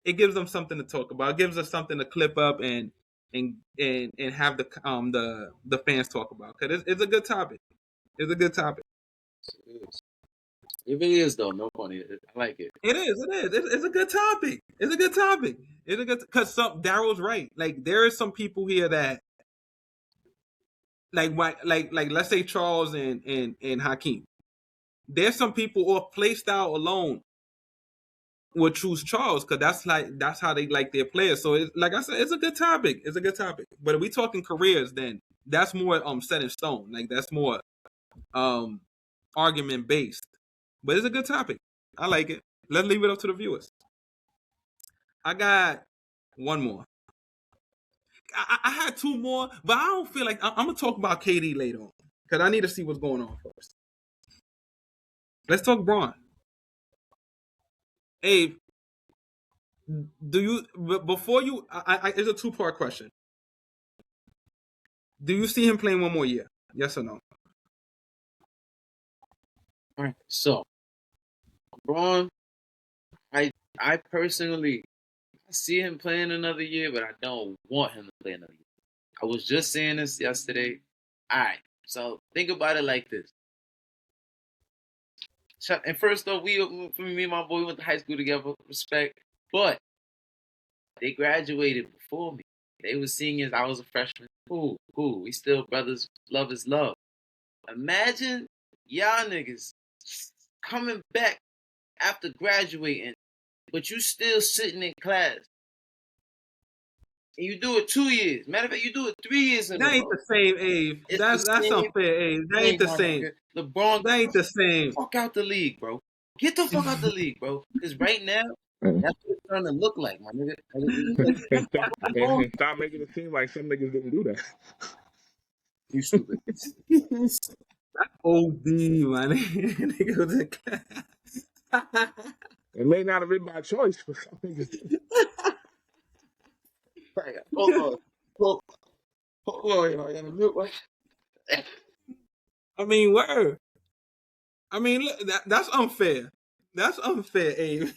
It gives them something to talk about. It gives us something to clip up and have the fans talk about, because it's a good topic. It's a good topic. It really is, though. No funny. I like it. It is. It's a good topic. It's a good topic. It's a good, because Daryl's right. Like, there are some people here that like let's say Charles and Hakeem. There's some people off play style alone would choose Charles, because that's how they like their players. So like I said, it's a good topic. It's a good topic. But if we talking careers, then that's more set in stone. Like, that's more argument based. But it's a good topic. I like it. Let's leave it up to the viewers. I got one more. I had two more, but I don't feel like I'm gonna talk about KD later on, because I need to see what's going on first. Let's talk Bron. Abe, do you, before you, it's a two-part question. Do you see him playing one more year? Yes or no? All right. So, Bron, I personally, I see him playing another year, but I don't want him to play another year. I was just saying this yesterday. All right. So think about it like this. And first off, me and my boy went to high school together, respect. But they graduated before me. They were seniors. I was a freshman. Cool. We still brothers. Love is love. Imagine y'all niggas coming back after graduating, but you still sitting in class. And you do it 2 years. Matter of fact, you do it 3 years. That ain't the same, Abe. That's unfair, Abe. That ain't the same. LeBron, that ain't the same. Fuck out the league, bro. Get the fuck out the league, bro. Because right now, that's what it's trying to look like, my nigga. And stop making it seem like some niggas didn't do that. You stupid. That's OD, man. It may not have been by choice, but some niggas did. Hold on, y'all. I gotta mute my... I mean, word. I mean, look, that's unfair. That's unfair, Abe.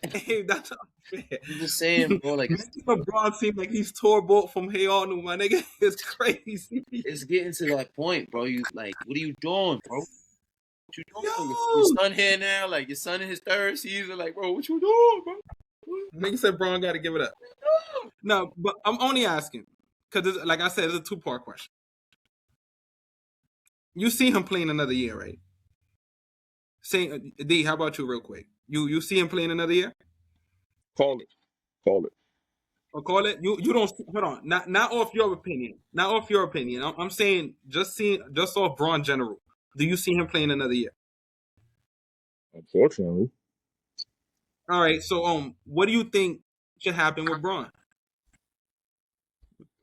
Abe, that's unfair. I'm just saying, bro. Like, LeBron seems like he's tore bolt from hey on, my nigga. It's crazy. It's getting to that point, bro. You like, what are you doing, bro? What you doing? Yo! Your son here now, like your son in his third season, like, bro, what you doing, bro? Nigga said Bron got to give it up. No, but I'm only asking because, like I said, it's a two-part question. You see him playing another year, right? D, how about you, real quick? You see him playing another year? Call it. Or call it? You don't, hold on. Not off your opinion. Not off your opinion. I'm saying just off Bron general. Do you see him playing another year? Unfortunately. All right. So what do you think should happen with Bron?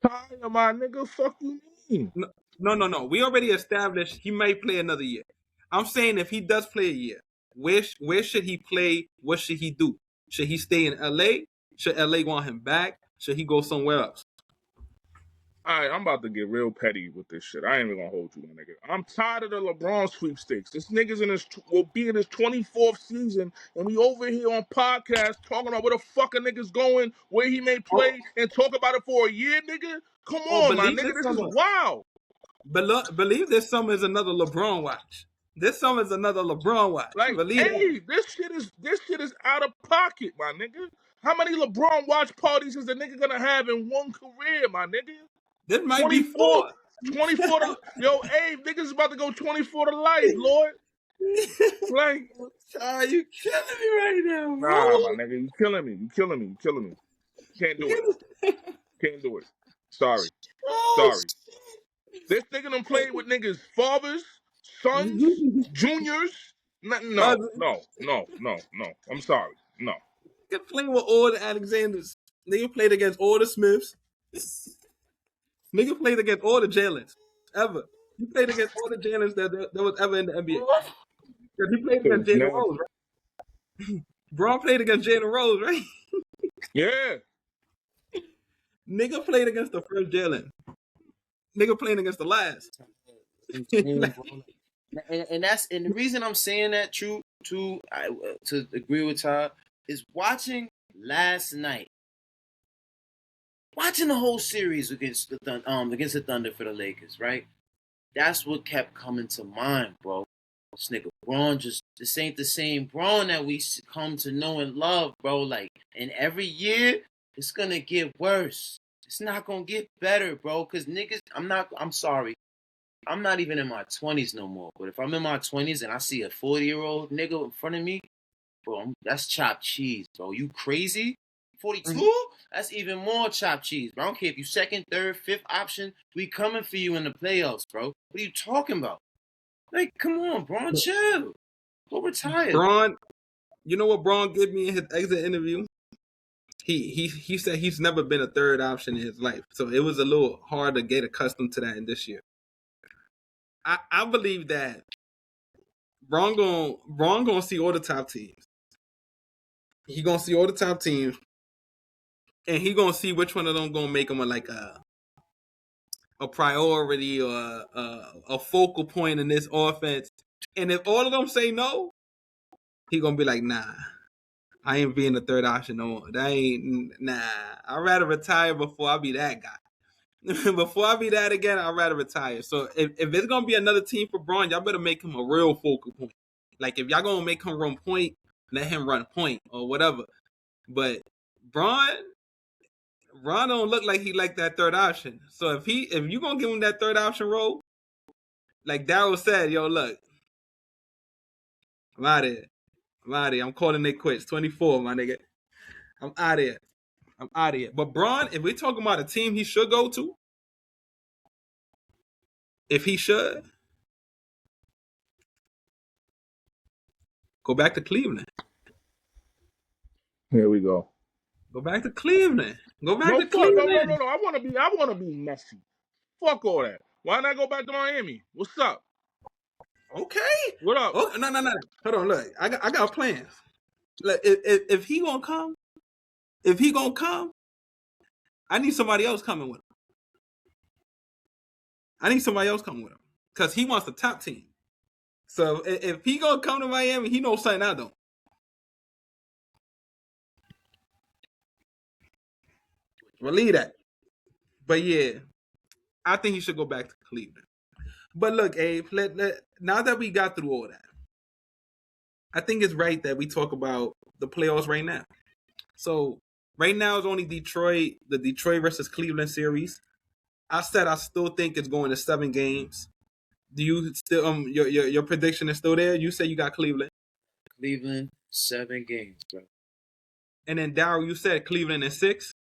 Tired, my nigga. Fuck you mean? No. We already established he may play another year. I'm saying if he does play a year, where should he play? What should he do? Should he stay in LA? Should LA want him back? Should he go somewhere else? All right, I'm about to get real petty with this shit. I ain't even gonna hold you, my nigga. I'm tired of the LeBron sweepstakes. This nigga's will be in his 24th season, and we over here on podcast talking about where the fuck a nigga's going, where he may play, and talk about it for a year, nigga. Come on, my nigga. This is wild. Believe this summer is another LeBron watch. This summer is another LeBron watch. Like, hey, this shit is out of pocket, my nigga. How many LeBron watch parties is a nigga gonna have in one career, my nigga? This might be 4. 24 to yo, Abe, niggas about to go 24 to life, Lord. Like, you killing me right now, bro. nah, my nigga, you killing me. Can't do it. Sorry. This nigga done played with niggas' fathers, sons, juniors. No. I'm sorry. No. Nigga playing with all the Alexanders. Nigga played against all the Smiths. Nigga played against all the Jalen's ever. He played against all the Jalen's that was ever in the NBA. He played against Jalen Rose, right? Braun played against Jalen Rose, right? Yeah. Nigga played against the first Jalen. Nigga playing against the last. and the reason I'm saying that to agree with Todd is watching last night, watching the whole series against the Thunder for the Lakers, right? That's what kept coming to mind, bro. This nigga Braun this ain't the same Braun that we come to know and love, bro. Like, and every year it's gonna get worse. It's not gonna get better, bro. Cause niggas, I'm sorry. I'm not even in my 20s no more. But if I'm in my 20s and I see a 40-year-old nigga in front of me, bro, that's chopped cheese, bro. You crazy? 42? That's even more chopped cheese, bro. I don't care if you second, third, fifth option. We coming for you in the playoffs, bro. What are you talking about? Like, come on, Braun, chill. Go retire. Braun, you know what Braun gave me in his exit interview? He said he's never been a third option in his life. So it was a little hard to get accustomed to that in this year. I believe that Braun gonna see all the top teams. He gonna see all the top teams, and he gonna see which one of them gonna make him a priority or a focal point in this offense. And if all of them say no, he gonna be like, nah, I ain't being the third option no more. I'd rather retire before I be that guy. Before I be that again, I'd rather retire. So if it's gonna be another team for Braun, y'all better make him a real focal point. Like, if y'all gonna make him run point, let him run point or whatever. But Braun don't look like he like that third option. So if you gonna give him that third option role, like Daryl said, yo, look, I'm out of here. I'm calling it quits. 24, my nigga. I'm out of here. But Braun, if we're talking about a team he should go to, if he should, go back to Cleveland. Here we go. Go back to Cleveland. No, I wanna be messy. Fuck all that. Why not go back to Miami? What's up? Okay. What up? Oh, no. Hold on, look. I got plans. Look, if he gonna come, I need somebody else coming with him. Because he wants the top team. So if he gonna come to Miami, he knows something I don't. Believe that. But yeah, I think he should go back to Cleveland. But look, Abe, now that we got through all that, I think it's right that we talk about the playoffs right now. So right now it's only the Detroit versus Cleveland series. I said I still think it's going to 7 games. Do you still your prediction is still there? You say you got Cleveland. Cleveland 7 games, bro. And then Daryl, you said Cleveland in 6.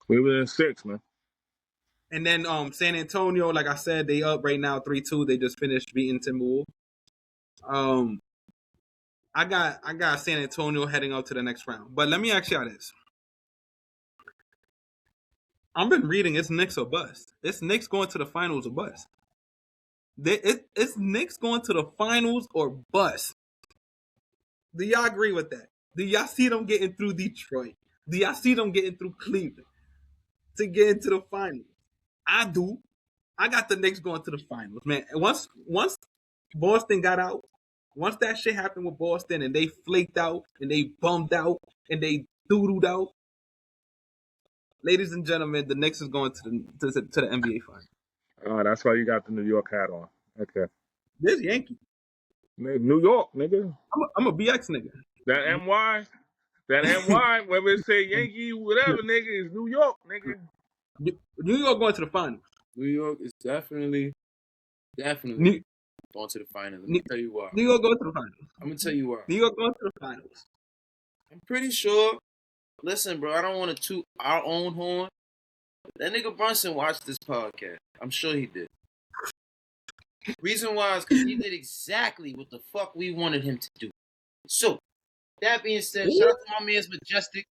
Cleveland in 6, man. And then San Antonio, like I said, they up right now 3-2. They just finished beating Timberwolves. I got San Antonio heading up to the next round. But let me ask y'all this. I've been reading it's Knicks or bust. It's Knicks going to the finals or bust. It's Knicks going to the finals or bust. Do y'all agree with that? Do y'all see them getting through Detroit? Do y'all see them getting through Cleveland to get into the finals? I do. I got the Knicks going to the finals, man. Once Boston got out, once that shit happened with Boston and they flaked out and they bummed out and they doodled out, ladies and gentlemen, the Knicks is going to the NBA finals. Oh, that's why you got the New York hat on. Okay. This Yankee. New York, nigga. I'm a BX nigga. That NY, whether it say Yankee, whatever, nigga, is New York, nigga. New York going to the finals. New York is definitely New, going to the finals. Let me tell you why. New York going to the finals. I'm gonna tell you why. New York going to the finals. I'm pretty sure. Listen, bro, I don't want to toot our own horn. That nigga Brunson watched this podcast. I'm sure he did. Reason why is because he did exactly what the fuck we wanted him to do. So, that being said, shout out to my man's Majestic.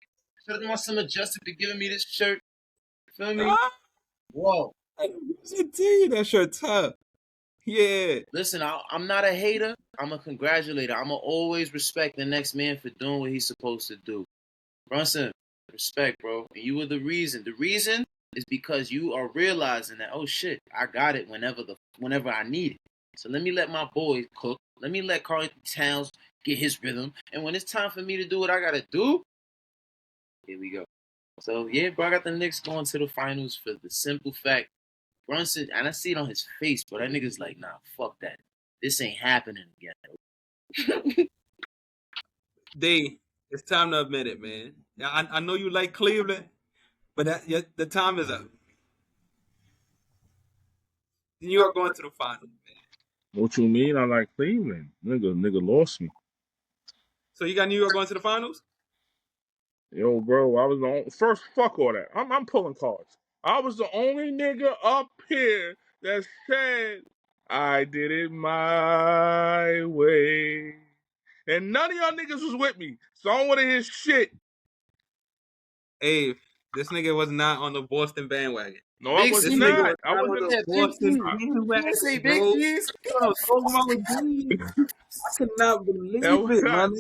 Shout out to my son Majestic for giving me this shirt. Feel me? Whoa. I should tell you that shirt tough. Yeah. Listen, I'm not a hater. I'm a congratulator. I'm going to always respect the next man for doing what he's supposed to do. Brunson, respect, bro. And you were the reason. The reason is because you are realizing that, oh shit, I got it whenever I need it. So let me let my boy cook. Let me let Karl Towns get his rhythm. And when it's time for me to do what I gotta do, here we go. So yeah, bro, I got the Knicks going to the finals for the simple fact Brunson, and I see it on his face, but that nigga's like, nah, fuck that. This ain't happening again. It's time to admit it, man. I know you like Cleveland, but the time is up. New York going to the finals, man. What you mean? I like Cleveland. Nigga lost me. So you got New York going to the finals? Yo, bro, I was the only, first. Fuck all that. I'm pulling cards. I was the only nigga up here that said I did it my way, and none of y'all niggas was with me. So I don't want to hear shit. Hey, this nigga was not on the Boston bandwagon. No, I was not. I was on the Boston bandwagon. Say big C's. I could not believe it, man.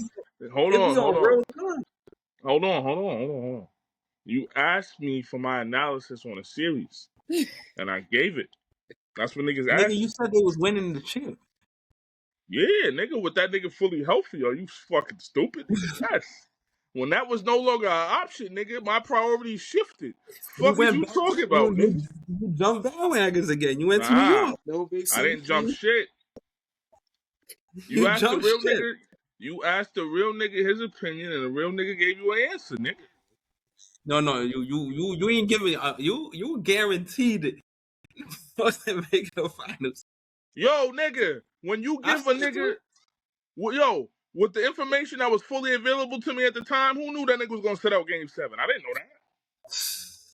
Hold on. You asked me for my analysis on a series, and I gave it. That's what niggas asked. Nigga, you said they was winning the chip. Yeah, nigga, with that nigga fully healthy, are you fucking stupid? Yes. When that was no longer an option, nigga, my priorities shifted. Fuck is you talking about, nigga? You jumped bandwagons again. You went to New York. No big I didn't jump shit. You asked the real nigga. You asked the real nigga his opinion, and the real nigga gave you an answer, nigga. No, you ain't giving. You guaranteed it. Wasn't making the finals. Yo, nigga, when you give a nigga, yo, with the information that was fully available to me at the time, who knew that nigga was gonna set out Game 7? I didn't know that.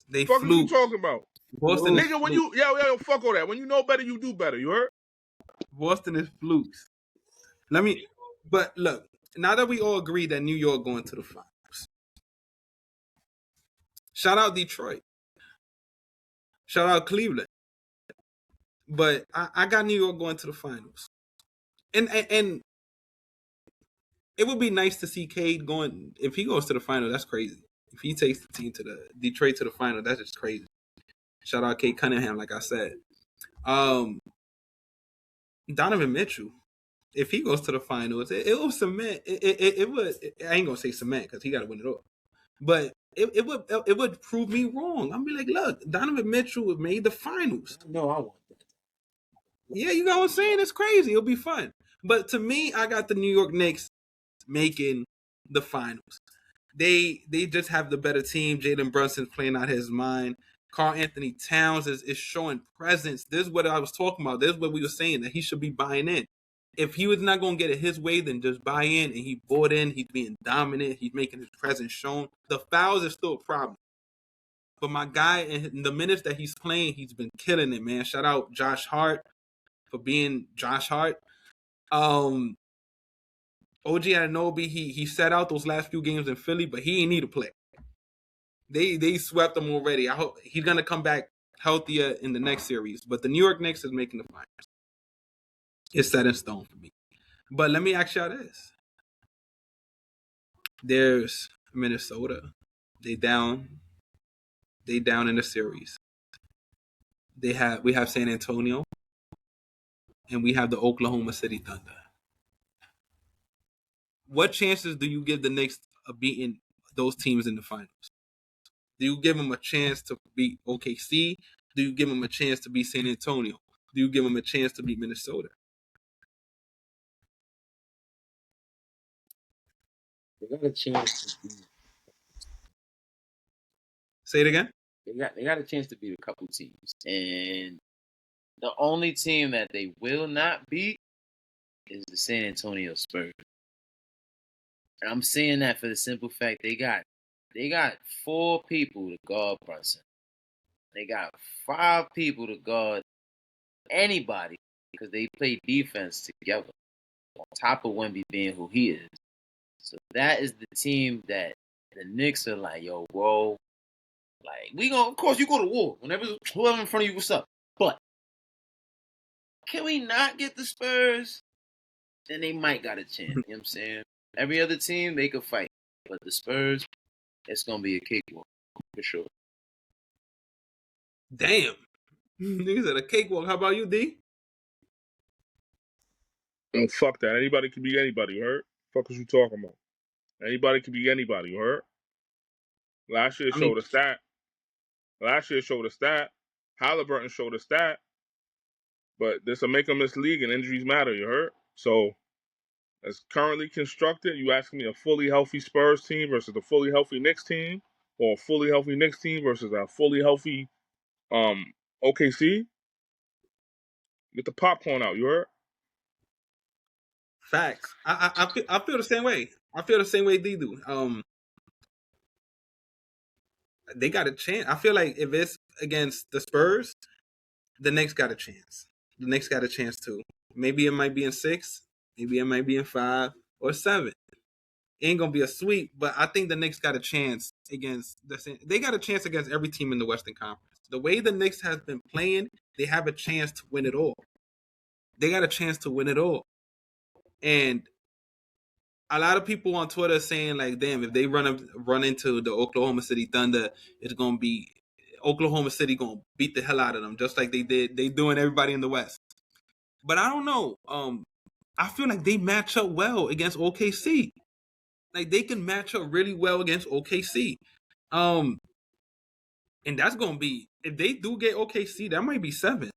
They fuck are you talking about? Boston nigga, when you yo, fuck all that. When you know better, you do better. You heard? Boston is flukes. But look, now that we all agree that New York going to the finals, shout out Detroit, shout out Cleveland, but I got New York going to the finals, and it would be nice to see Cade going. If he goes to the final, that's crazy. If he takes the team to the Detroit to the final, that's just crazy. Shout out Cade Cunningham, like I said. Donovan Mitchell, if he goes to the finals, it will cement. It would. I ain't gonna say cement because he got to win it all, but it would prove me wrong. I'm be like, look, Donovan Mitchell made the finals. No, I want that. Yeah, you know what I'm saying? It's crazy. It'll be fun. But to me, I got the New York Knicks making the finals. They just have the better team. Jalen Brunson's playing out his mind. Karl Anthony Towns is showing presence. This is what I was talking about. This is what we were saying, that he should be buying in. If he was not going to get it his way, then just buy in. And he bought in. He's being dominant. He's making his presence shown. The fouls are still a problem. But my guy, in the minutes that he's playing, he's been killing it, man. Shout out Josh Hart for being Josh Hart. OG Anunoby, he set out those last few games in Philly, but he ain't need to play. They swept him already. I hope he's gonna come back healthier in the next series. But the New York Knicks is making the finals. It's set in stone for me. But let me ask y'all this: there's Minnesota. They down in the series. We have San Antonio, and we have the Oklahoma City Thunder. What chances do you give the Knicks of beating those teams in the finals? Do you give them a chance to beat OKC? Do you give them a chance to beat San Antonio? Do you give them a chance to beat Minnesota? They got a chance to beat. Say it again. they got a chance to beat a couple teams, and the only team that they will not beat is the San Antonio Spurs. And I'm saying that for the simple fact they got 4 people to guard Brunson. They got 5 people to guard anybody because they play defense together. On top of Wemby being who he is. So that is the team that the Knicks are like, yo, bro, like we gonna, of course you go to war. Whenever whoever in front of you, what's up? But can we not get the Spurs? Then they might got a chance. You know what I'm saying? Every other team they could fight. But the Spurs, it's gonna be a cakewalk for sure. Damn. Niggas at a cakewalk. How about you, D? Oh, fuck that. Anybody can be anybody, you heard? Fuck is you talking about? Anybody can be anybody, you heard? Last year showed a stat. Halliburton showed a stat. But this will make them this league and injuries matter, you heard? So, as currently constructed, you asking me a fully healthy Spurs team versus a fully healthy Knicks team, or a fully healthy Knicks team versus a fully healthy OKC? Get the popcorn out, you heard? Facts. I feel the same way. I feel the same way they do. They got a chance. I feel like if it's against the Spurs, the Knicks got a chance. The Knicks got a chance too. Maybe it might be in 6. Maybe it might be in 5 or 7. It ain't gonna be a sweep, but I think the Knicks got a chance against they got a chance against every team in the Western Conference. The way the Knicks has been playing, they have a chance to win it all. They got a chance to win it all. And a lot of people on Twitter saying like, damn, if they run into the Oklahoma City Thunder, it's gonna be Oklahoma City gonna beat the hell out of them, just like they doing everybody in the West. But I don't know. I feel like they match up well against OKC. Like they can match up really well against OKC. And that's gonna be, if they do get OKC, that might be 7.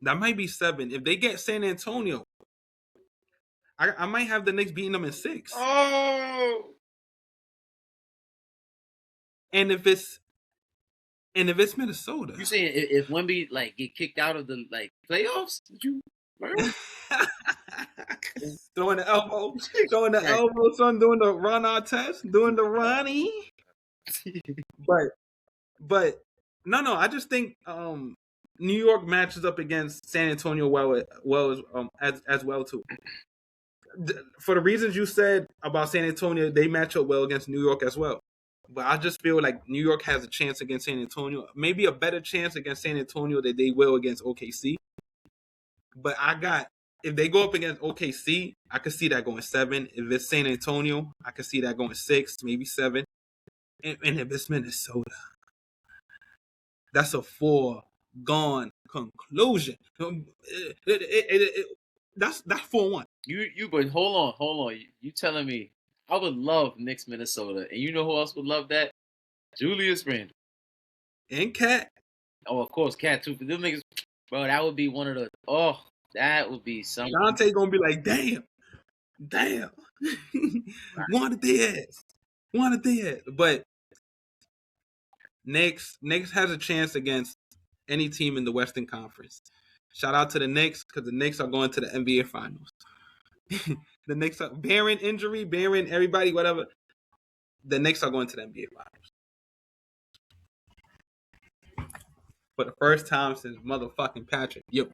That might be 7. If they get San Antonio, I might have the Knicks beating them in 6. Oh. And if it's Minnesota, You saying if Wemby like get kicked out of the like playoffs? Did you? throwing the elbow, son, doing the Ron Artest, doing the Ronnie. But no, I just think New York matches up against San Antonio as well too. For the reasons you said about San Antonio, they match up well against New York as well. But I just feel like New York has a chance against San Antonio, maybe a better chance against San Antonio than they will against OKC. But if they go up against OKC, I could see that going 7. If it's San Antonio, I could see that going 6, maybe 7. And if it's Minnesota, that's a foregone conclusion. That's 4-1. But hold on. You telling me I would love Knicks Minnesota, and you know who else would love that? Julius Randle and Cat. Oh, of course, Cat too. For them niggas, bro, that would be one of the. Oh, that would be something. Dante gonna be like, damn, wanted their ass. But Knicks has a chance against any team in the Western Conference. Shout out to the Knicks, because the Knicks are going to the NBA Finals. The Knicks are bearing injury, bearing everybody, whatever. The Knicks are going to the NBA Finals. For the first time since motherfucking Patrick. Yep.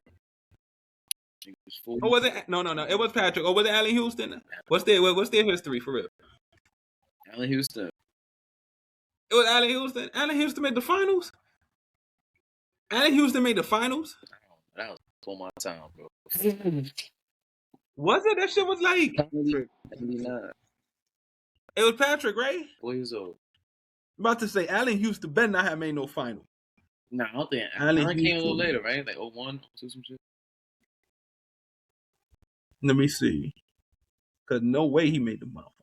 Or was it? No. It was Patrick. Or was it Allen Houston? What's their history for real? Allen Houston. It was Allen Houston. Allen Houston made the finals. Allen Houston made the finals. That was before my time, bro. Was it? That shit was like 99. It was Patrick, right? 4 years old. I'm about to say Allen Houston better not have made no final. Nah, I don't think Allen came a little later, right? Like 01, 02, some shit. Let me see. Cause no way he made the motherfucker.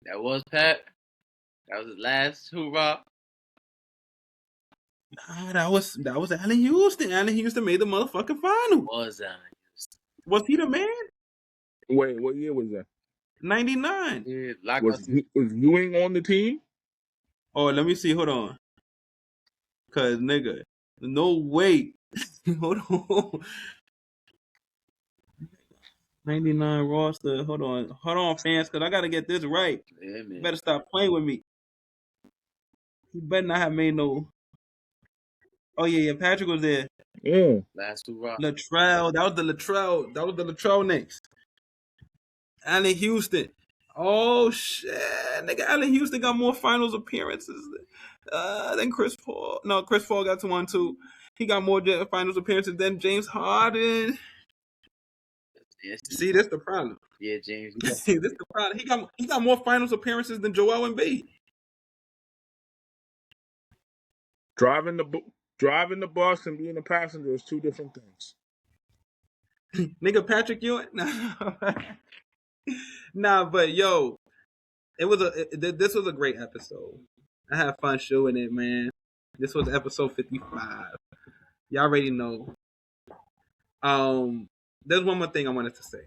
That was Pat. That was his last hoorah. Nah, that was Allen Houston. Allen Houston made the motherfucking final. Was Allen Houston? Was he the man? Wait, what year was that? 99. Yeah, lock Was Ewing on the team? Oh, let me see. Hold on. Cause nigga, no way. Hold on. 99 roster. Hold on, fans, cause I gotta get this right. Yeah, You man. better stop playing with me. He better not have made no. Oh yeah, Patrick was there. Yeah. Last two rock. Latrell, that was the Latrell Knicks. Allen Houston. Oh shit, nigga, Allen Houston got more finals appearances than Chris Paul. No, Chris Paul got to 1 too. He got more finals appearances than James Harden. Yes, See, that's the problem. yeah, James. See, this the problem. He got more finals appearances than Joel Embiid. Driving the bus and being a passenger is two different things. Nigga, Patrick Ewing. Nah, but yo, this was a great episode. I had fun showing it, man. This was episode 55. Y'all already know. There's one more thing I wanted to say.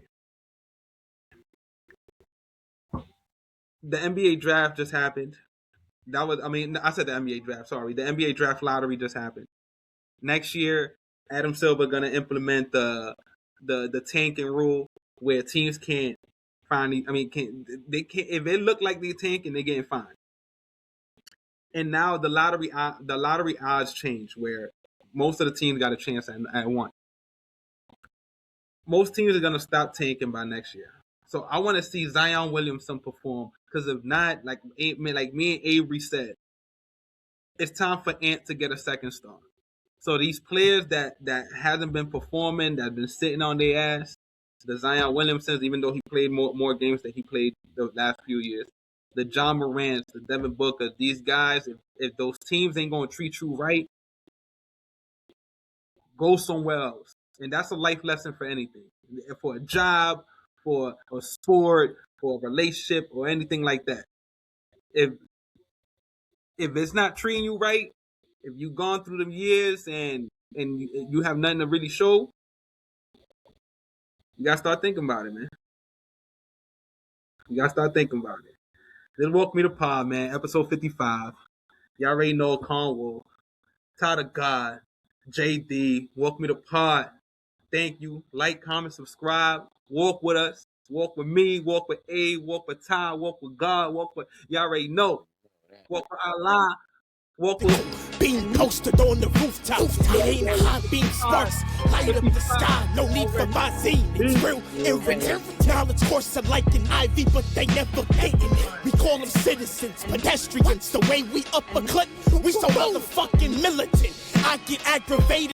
The NBA draft just happened. I said the NBA draft. Sorry, the NBA draft lottery just happened. Next year, Adam Silver gonna implement the tanking rule where teams can't if it look like they tanking, they getting fined. And now the lottery odds change where most of the teams got a chance at one. Most teams are gonna stop tanking by next year. So I want to see Zion Williamson perform, because if not, like me and Avery said, it's time for Ant to get a second star. So these players that hasn't been performing, that have been sitting on their ass, the Zion Williamsons, even though he played more games than he played the last few years, the John Morants, the Devin Booker, these guys, if those teams ain't gonna treat you right, go somewhere else. And that's a life lesson for anything, for a job, for a sport, for a relationship, or anything like that. If it's not treating you right, if you've gone through the years and you have nothing to really show, you gotta start thinking about it, man. You gotta start thinking about it. Then Walk Me to Pod, man. Episode 55. Y'all already know Conwell, Todd of God, JD, Walk Me to Pod. Thank you. Like, comment, subscribe. Walk with us. Walk with me. Walk with A. Walk with Ty. Walk with God. Walk with, y'all already know. Walk with Allah. Walk with being posted on the rooftop. It ain't a hot beam sparks. Light up the sky. No need for Bazine. It's real irritant. Knowledge course are like an ivy, but they never getting it. We call them citizens, pedestrians. The way we uppercut, we so motherfucking militant. I get aggravated.